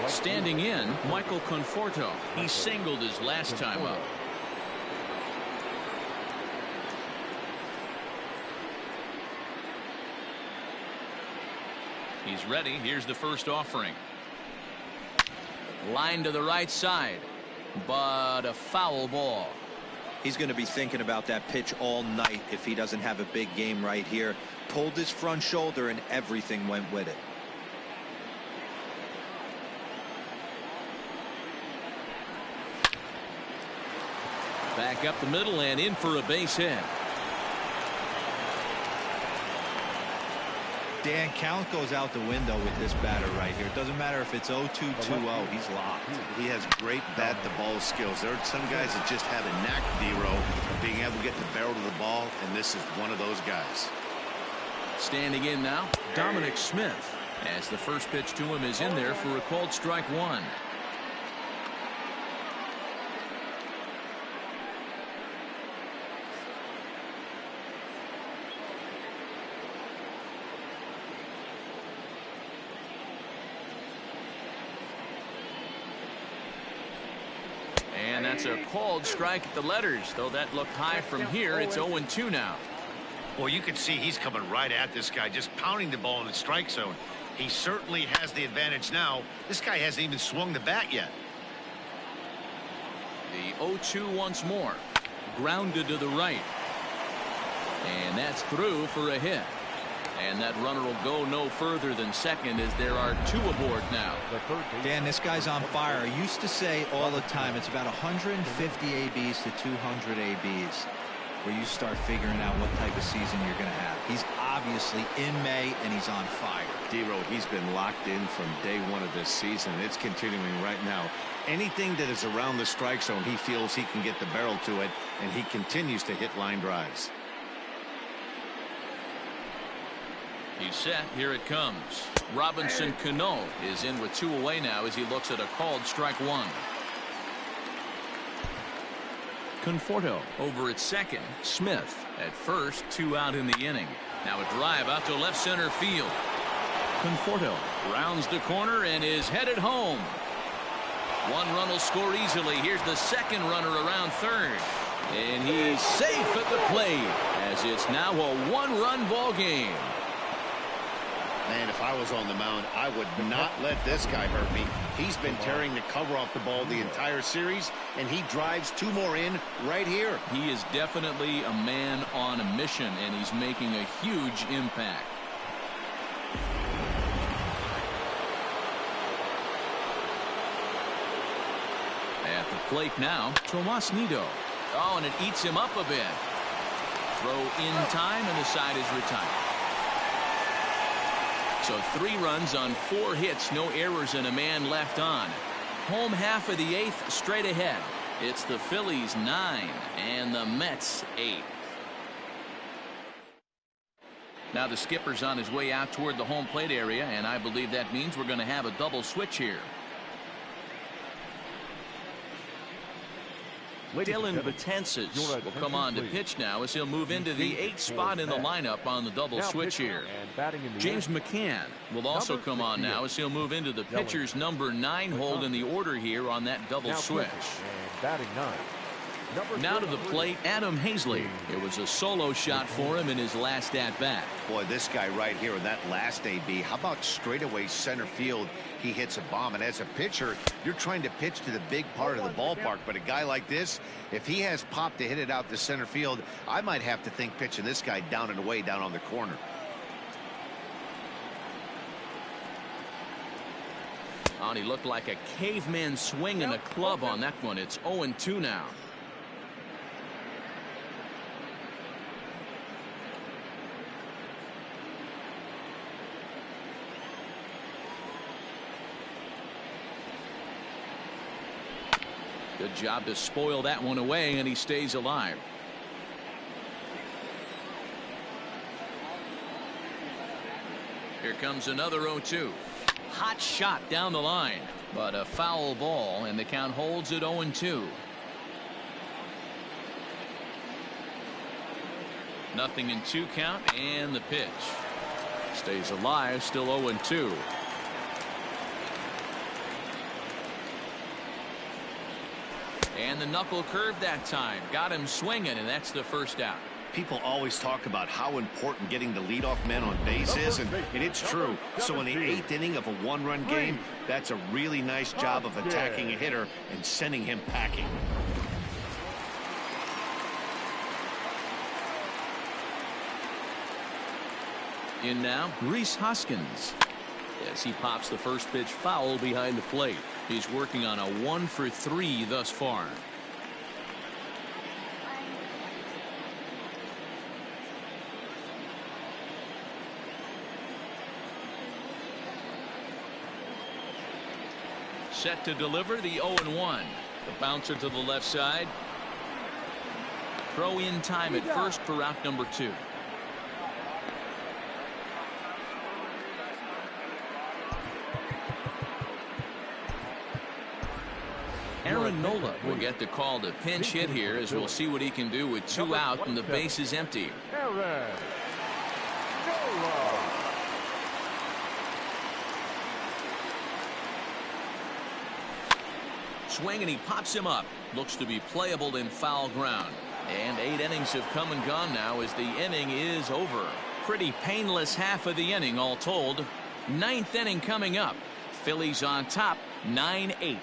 S1: Standing in, Michael Conforto. He singled his last time up. He's ready. Here's the first offering. Line to the right side, but a foul ball.
S3: He's going to be thinking about that pitch all night if he doesn't have a big game right here. Pulled his front shoulder and everything went with it.
S1: Back up the middle and in for a base hit.
S3: Dan, count goes out the window with this batter right here. It doesn't matter if it's 0-2, 2-0. He's locked.
S4: He has great bat-to-ball skills. There are some guys that just have a knack, D-Row, of being able to get the barrel to the ball, and this is one of those guys.
S1: Standing in now, Dominic Smith, as the first pitch to him is in there for a called strike one. And that's a called strike at the letters, though that looked high from here. It's 0-2 now.
S4: Well, you can see he's coming right at this guy, just pounding the ball in the strike zone. He certainly has the advantage now. This guy hasn't even swung the bat yet.
S1: The 0-2 once more. Grounded to the right. And that's through for a hit. And that runner will go no further than second as there are 2 aboard now.
S3: Dan, this guy's on fire. I used to say all the time it's about 150 ABs to 200 ABs where you start figuring out what type of season you're going to have. He's obviously in May and he's on fire.
S2: D-Row, he's been locked in from day one of this season. It's continuing right now. Anything that is around the strike zone, he feels he can get the barrel to it, and he continues to hit line drives.
S1: He's set. Here it comes. Robinson Cano is in with 2 away now as he looks at a called strike one. Conforto over at second. Smith at first. 2 out in the inning. Now a drive out to left center field. Conforto rounds the corner and is headed home. 1 run will score easily. Here's the second runner around third. And he's safe at the plate as it's now a 1-run ball game.
S4: Man, if I was on the mound, I would not let this guy hurt me. He's been tearing the cover off the ball the entire series, and he drives 2 more in right here.
S1: He is definitely a man on a mission, and he's making a huge impact. At the plate now, Tomas Nido. Oh, and it eats him up a bit. Throw in time, and the side is retired. So 3 runs on 4 hits, no errors, and a man left on. Home half of the 8th, straight ahead. It's the Phillies 9 and the Mets 8. Now the skipper's on his way out toward the home plate area, and I believe that means we're going to have a double switch here. Dylan Betances will come on to pitch now as he'll move into the 8th spot in the lineup on the double switch here. James McCann will also come on now as he'll move into the pitcher's number 9 hold in the order here on that double switch. Now to the plate, Adam Hazley. It was a solo shot for him in his last at-bat.
S4: Boy, this guy right here in that last AB, how about straightaway center field? He hits a bomb, and as a pitcher, you're trying to pitch to the big part of the ballpark, but a guy like this, if he has pop to hit it out to center field, I might have to think pitching this guy down and away down on the corner.
S1: He looked like a caveman swinging a club on that one. It's 0-2 now. Good job to spoil that one away, and he stays alive. Here comes another 0-2. Hot shot down the line, but a foul ball, and the count holds at 0-2. Nothing in 2 count, and the pitch. Stays alive, still 0-2. And the knuckle curve that time. Got him swinging, and that's the first out.
S4: People always talk about how important getting the leadoff man on base is, and it's true. So in the 8th inning of a 1-run game, that's a really nice job of attacking a hitter and sending him packing.
S1: In now, Rhys Hoskins. As he pops the first pitch foul behind the plate. He's working on a 1-for-3 thus far. Set to deliver the 0-1. The bouncer to the left side. Throw in time at first for out number 2. Aaron Nola will get the call to pinch hit here, as we'll see what he can do with 2 out and the base is empty. Swing, and he pops him up. Looks to be playable in foul ground. And 8 innings have come and gone now as the inning is over. Pretty painless half of the inning all told. 9th inning coming up. Phillies on top 9-8.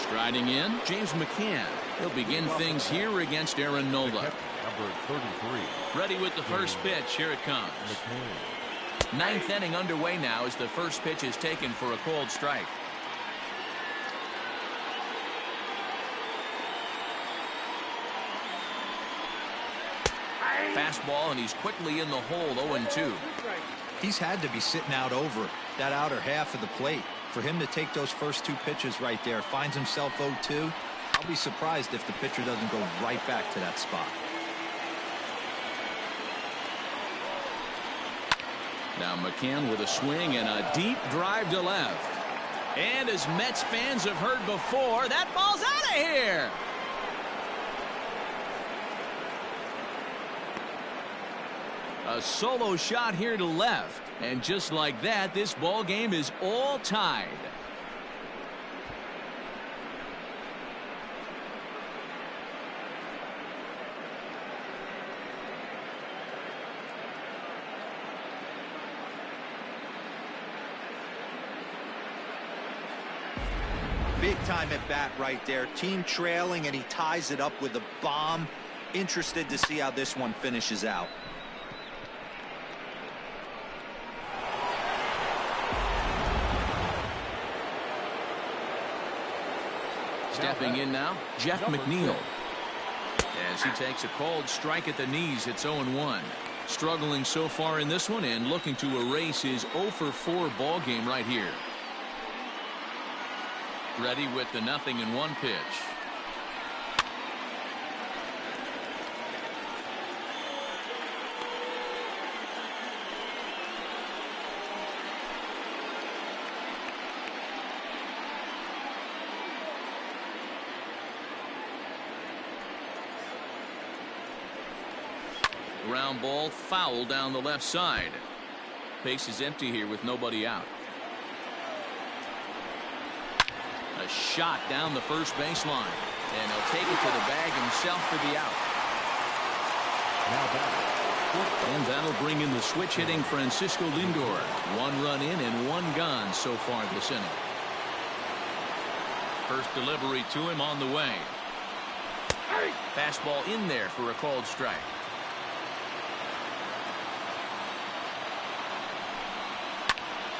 S1: Striding in, James McCann. He'll begin things here against Aaron Nola.
S8: Number 33.
S1: Ready with the first pitch. Here it comes. 9th inning underway now as the first pitch is taken for a cold strike. Fastball, and he's quickly in the hole. 0-2.
S3: He's had to be sitting out over that outer half of the plate. For him to take those first 2 pitches right there, finds himself 0-2. I'll be surprised if the pitcher doesn't go right back to that spot.
S1: Now McCann with a swing and a deep drive to left. And as Mets fans have heard before, that ball's out of here. A solo shot here to left. And just like that, this ball game is all tied.
S3: Big time at bat right there. Team trailing, and he ties it up with a bomb. Interested to see how this one finishes out.
S1: Stepping in now, Jeff McNeil. As he takes a cold strike at the knees, it's 0-1. Struggling so far in this one and looking to erase his 0-for-4 ball game right here. Ready with the 0-1 pitch. Ground ball, foul down the left side. Base is empty here with nobody out. A shot down the first baseline, and he'll take it to the bag himself for the out. And that'll bring in the switch hitting Francisco Lindor. 1 run in and 1 gone so far this inning. First delivery to him on the way. Fastball in there for a called strike.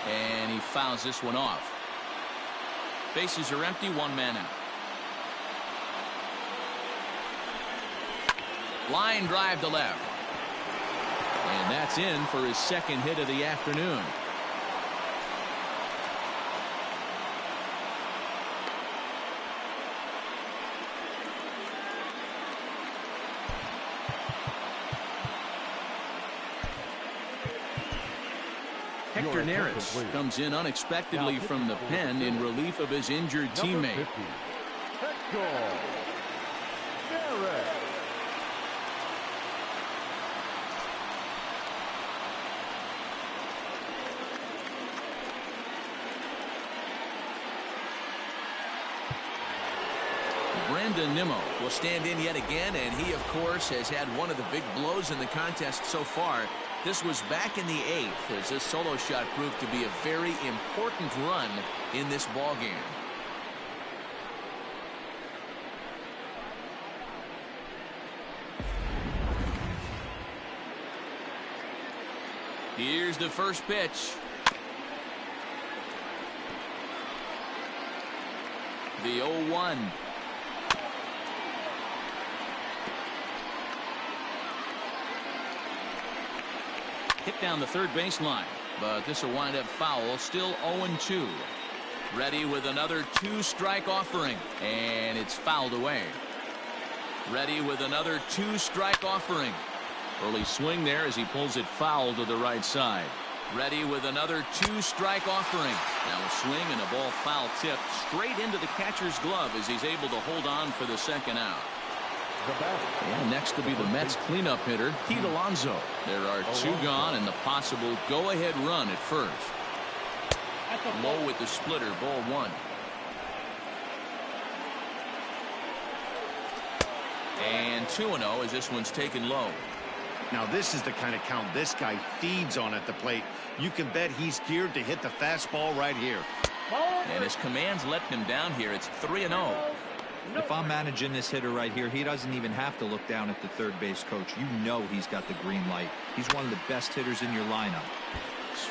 S1: And he fouls this one off. Bases are empty, 1 man out. Line drive to left. And that's in for his second hit of the afternoon. Hector Neris comes in unexpectedly from the pen in relief of his injured teammate. Brandon Nimmo will stand in yet again, and he, of course, has had one of the big blows in the contest so far. This was back in the 8th as this solo shot proved to be a very important run in this ball game. Here's the first pitch. The 0-1. Hit down the third baseline, but this will wind up foul. Still 0-2. Ready with another 2-strike offering, and it's fouled away. Ready with another 2-strike offering. Early swing there as he pulls it foul to the right side. Ready with another 2-strike offering. Now a swing and a ball foul tipped straight into the catcher's glove as he's able to hold on for the second out. And next will be the Mets cleanup hitter, Pete Alonso. There are 2 gone and the possible go-ahead run at first. Low with the splitter, ball 1. And 2-0 as this one's taken low.
S4: Now this is the kind of count this guy feeds on at the plate. You can bet he's geared to hit the fastball right here.
S1: And his command's letting him down here. It's 3-0.
S3: If I'm managing this hitter right here, he doesn't even have to look down at the third base coach. You know he's got the green light. He's one of the best hitters in your lineup.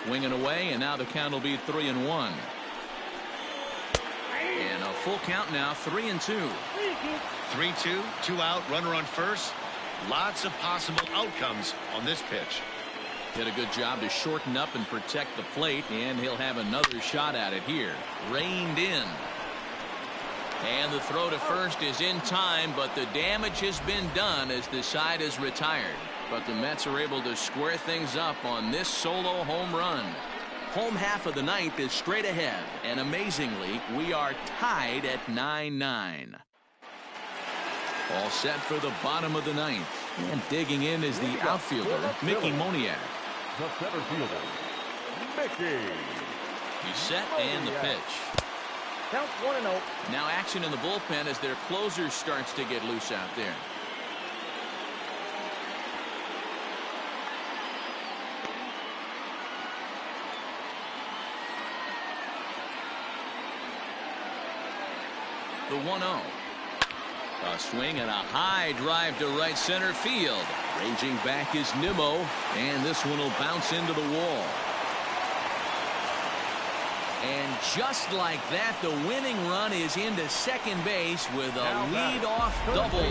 S1: Swinging away, and now the count will be 3-1. And a full count now, 3-2.
S4: 3-2, 2 out, runner on first. Lots of possible outcomes on this pitch.
S1: Did a good job to shorten up and protect the plate, and he'll have another shot at it here. Reined in. And the throw to first is in time, but the damage has been done as the side is retired. But the Mets are able to square things up on this solo home run. Home half of the ninth is straight ahead, and amazingly, we are tied at 9-9. All set for the bottom of the ninth. And digging in is the outfielder, Mickey Moniak.
S8: The center fielder, Mickey.
S1: He's set and the pitch.
S5: Count 1-0.
S1: Now action in the bullpen as their closer starts to get loose out there. The 1-0. A swing and a high drive to right center field. Ranging back is Nimmo, and this one will bounce into the wall. And just like that, the winning run is into second base with a leadoff double.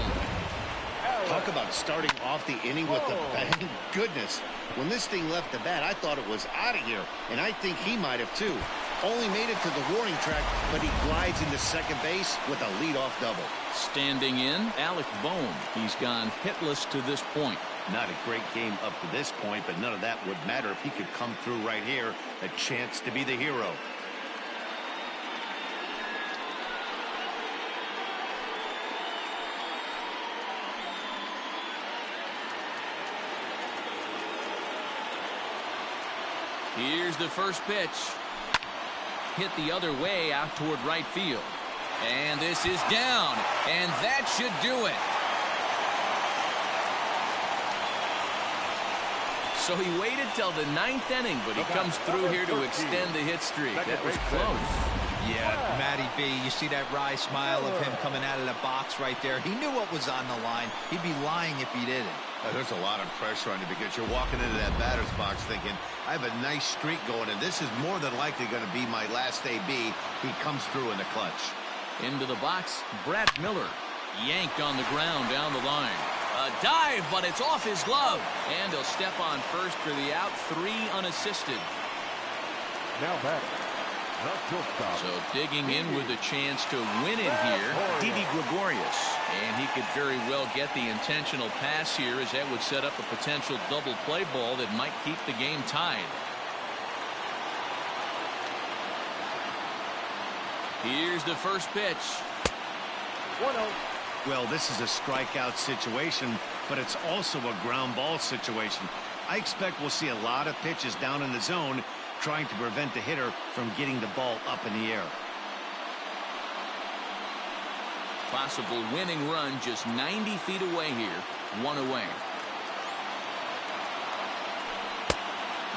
S4: Talk about starting off the inning with a bang. Goodness, when this thing left the bat, I thought it was out of here, and I think he might have too. Only made it to the warning track, but he glides into second base with a leadoff double.
S1: Standing in, Alec Bohm. He's gone hitless to this point.
S4: Not a great game up to this point, but none of that would matter if he could come through right here. A chance to be the hero.
S1: Here's the first pitch. Hit the other way out toward right field. And this is down. And that should do it. So he waited till the 9th inning, but he comes through here to extend the hit streak. That was close.
S3: Yeah, Matty B, you see that wry smile of him coming out of the box right there. He knew what was on the line. He'd be lying if he didn't.
S4: There's a lot of pressure on you because you're walking into that batter's box thinking, I have a nice streak going, and this is more than likely going to be my last AB. He comes through in the clutch.
S1: Into the box, Brad Miller. Yanked on the ground down the line. A dive, but it's off his glove. And he'll step on first for the out, 3 unassisted.
S8: Now back.
S1: So digging in with a chance to win it here, Didi Gregorius. And he could very well get the intentional pass here, as that would set up a potential double play ball that might keep the game tied. Here's the first pitch.
S8: 1-0.
S4: Well, this is a strikeout situation, but it's also a ground ball situation. I expect we'll see a lot of pitches down in the zone trying to prevent the hitter from getting the ball up in the air.
S1: Possible winning run just 90 feet away here. 1 away.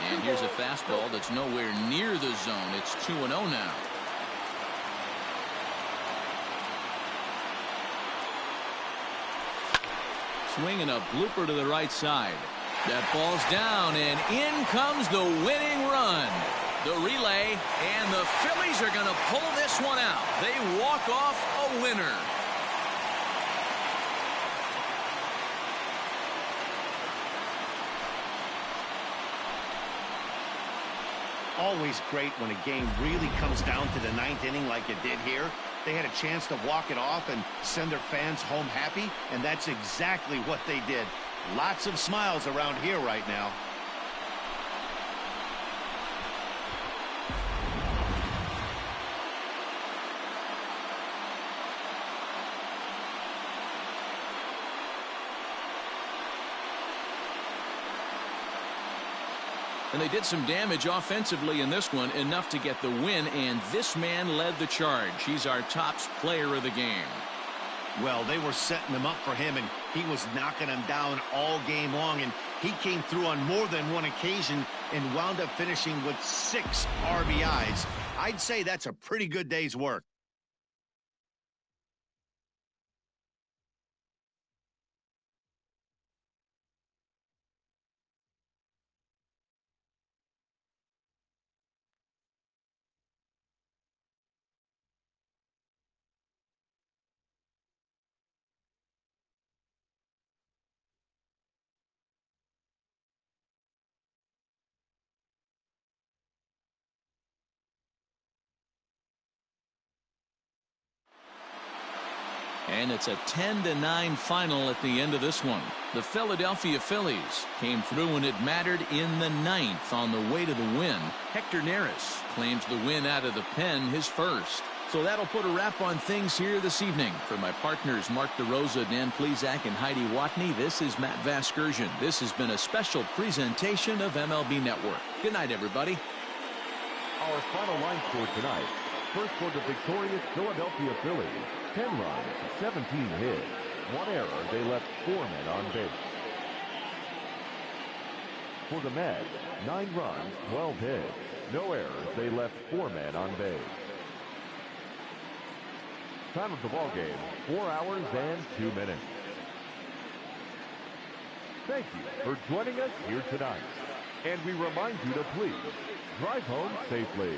S1: And here's a fastball that's nowhere near the zone. It's 2-0 now. Swinging a blooper to the right side. That ball's down, and in comes the winning run. The relay, and the Phillies are going to pull this one out. They walk off a winner.
S4: Always great when a game really comes down to the 9th inning like it did here. They had a chance to walk it off and send their fans home happy, and that's exactly what they did. Lots of smiles around here right now.
S1: And they did some damage offensively in this one, enough to get the win, and this man led the charge. He's our top player of the game.
S4: Well, they were setting him up for him, and he was knocking him down all game long, and he came through on more than one occasion and wound up finishing with 6 RBIs. I'd say that's a pretty good day's work.
S1: And it's a 10-9 final at the end of this one. The Philadelphia Phillies came through when it mattered in the 9th on the way to the win. Hector Neris claims the win out of the pen, his first. So that'll put a wrap on things here this evening. For my partners Mark DeRosa, Dan Plesac, and Heidi Watney, this is Matt Vasgersian. This has been a special presentation of MLB Network. Good night, everybody.
S8: Our final line score tonight. First for the victorious Philadelphia Phillies, 10 runs, 17 hits. 1 error, they left 4 men on base. For the Mets, 9 runs, 12 hits. No errors, they left 4 men on base. Time of the ball game, 4 hours and 2 minutes. Thank you for joining us here tonight. And we remind you to please drive home safely.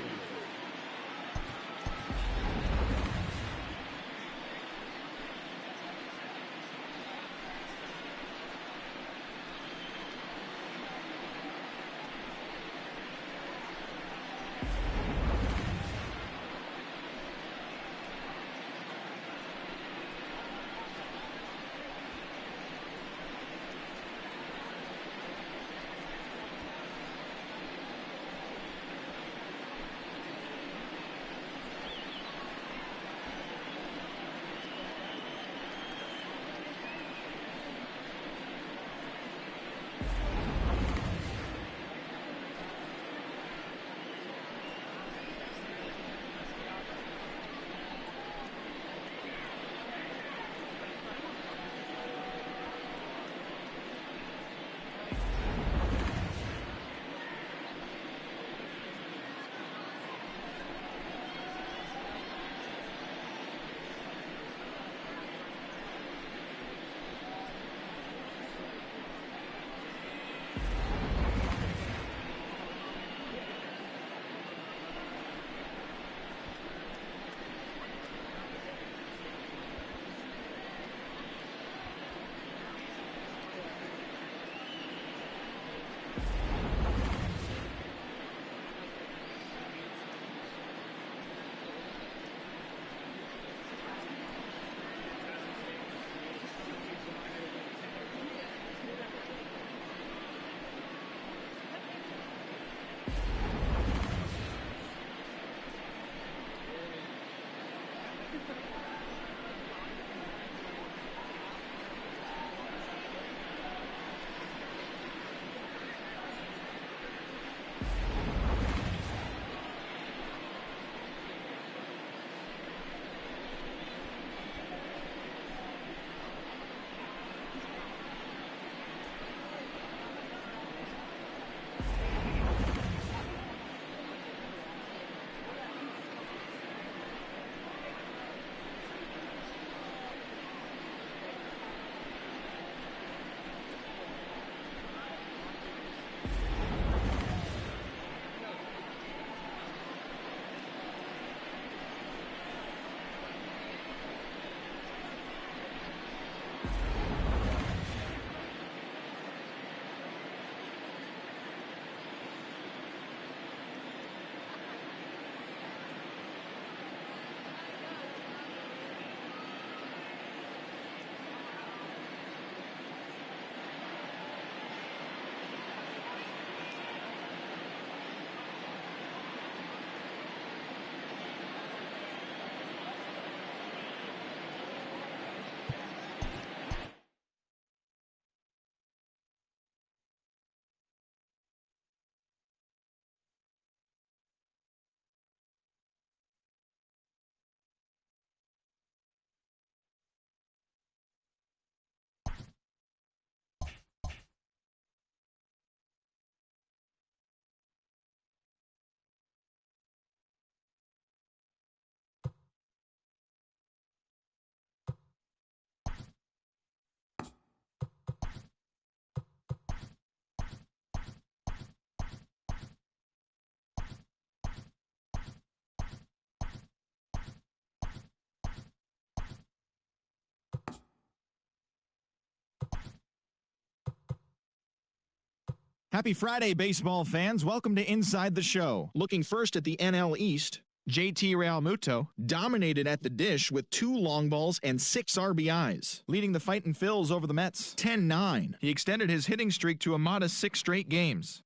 S10: Happy Friday, baseball fans. Welcome to Inside the Show. Looking first at the NL East, JT Realmuto dominated at the dish with 2 long balls and 6 RBIs, leading the Fightin' Phils over the Mets 10-9. He extended his hitting streak to a modest 6 straight games.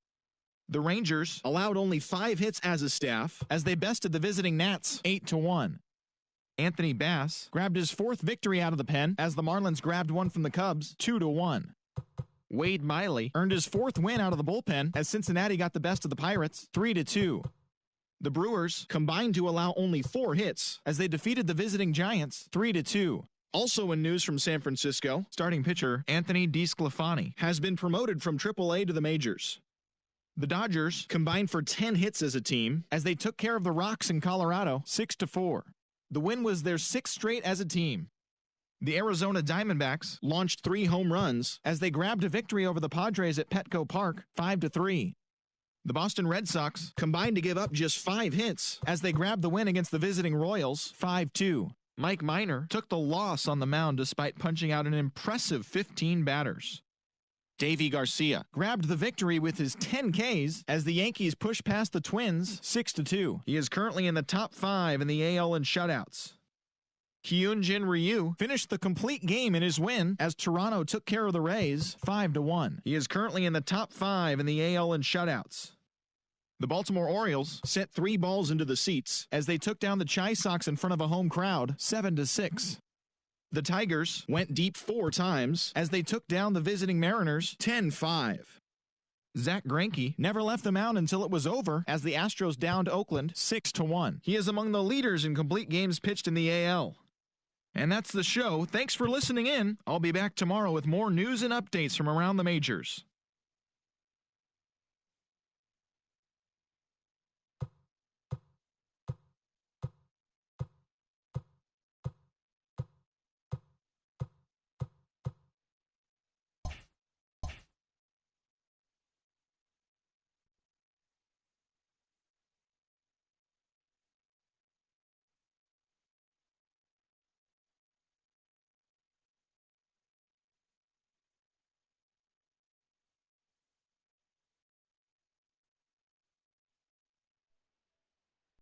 S10: The Rangers allowed only 5 hits as a staff as they bested the visiting Nats 8-1. Anthony Bass grabbed his 4th victory out of the pen as the Marlins grabbed one from the Cubs 2-1. Wade Miley earned his 4th win out of the bullpen as Cincinnati got the best of the Pirates 3-2. The Brewers combined to allow only 4 hits as they defeated the visiting Giants 3-2. Also in news from San Francisco, starting pitcher Anthony DeSclafani has been promoted from AAA to the majors. The Dodgers combined for 10 hits as a team as they took care of the Rocks in Colorado 6-4. The win was their 6th straight as a team. The Arizona Diamondbacks launched 3 home runs as they grabbed a victory over the Padres at Petco Park 5-3. The Boston Red Sox combined to give up just 5 hits as they grabbed the win against the visiting Royals 5-2. Mike Minor took the loss on the mound despite punching out an impressive 15 batters. Davy Garcia grabbed the victory with his 10 Ks as the Yankees pushed past the Twins 6-2. He is currently in the top 5 in the AL in shutouts. Hyunjin Ryu finished the complete game in his win as Toronto took care of the Rays 5-1. He is currently in the top 5 in the AL in shutouts. The Baltimore Orioles sent 3 balls into the seats as they took down the Chi Sox in front of a home crowd 7-6. The Tigers went deep 4 times as they took down the visiting Mariners 10-5. Zach Greinke never left the mound until it was over as the Astros downed Oakland 6-1. He is among the leaders in complete games pitched in the AL. And that's the show. Thanks for listening in. I'll be back tomorrow with more news and updates from around the majors.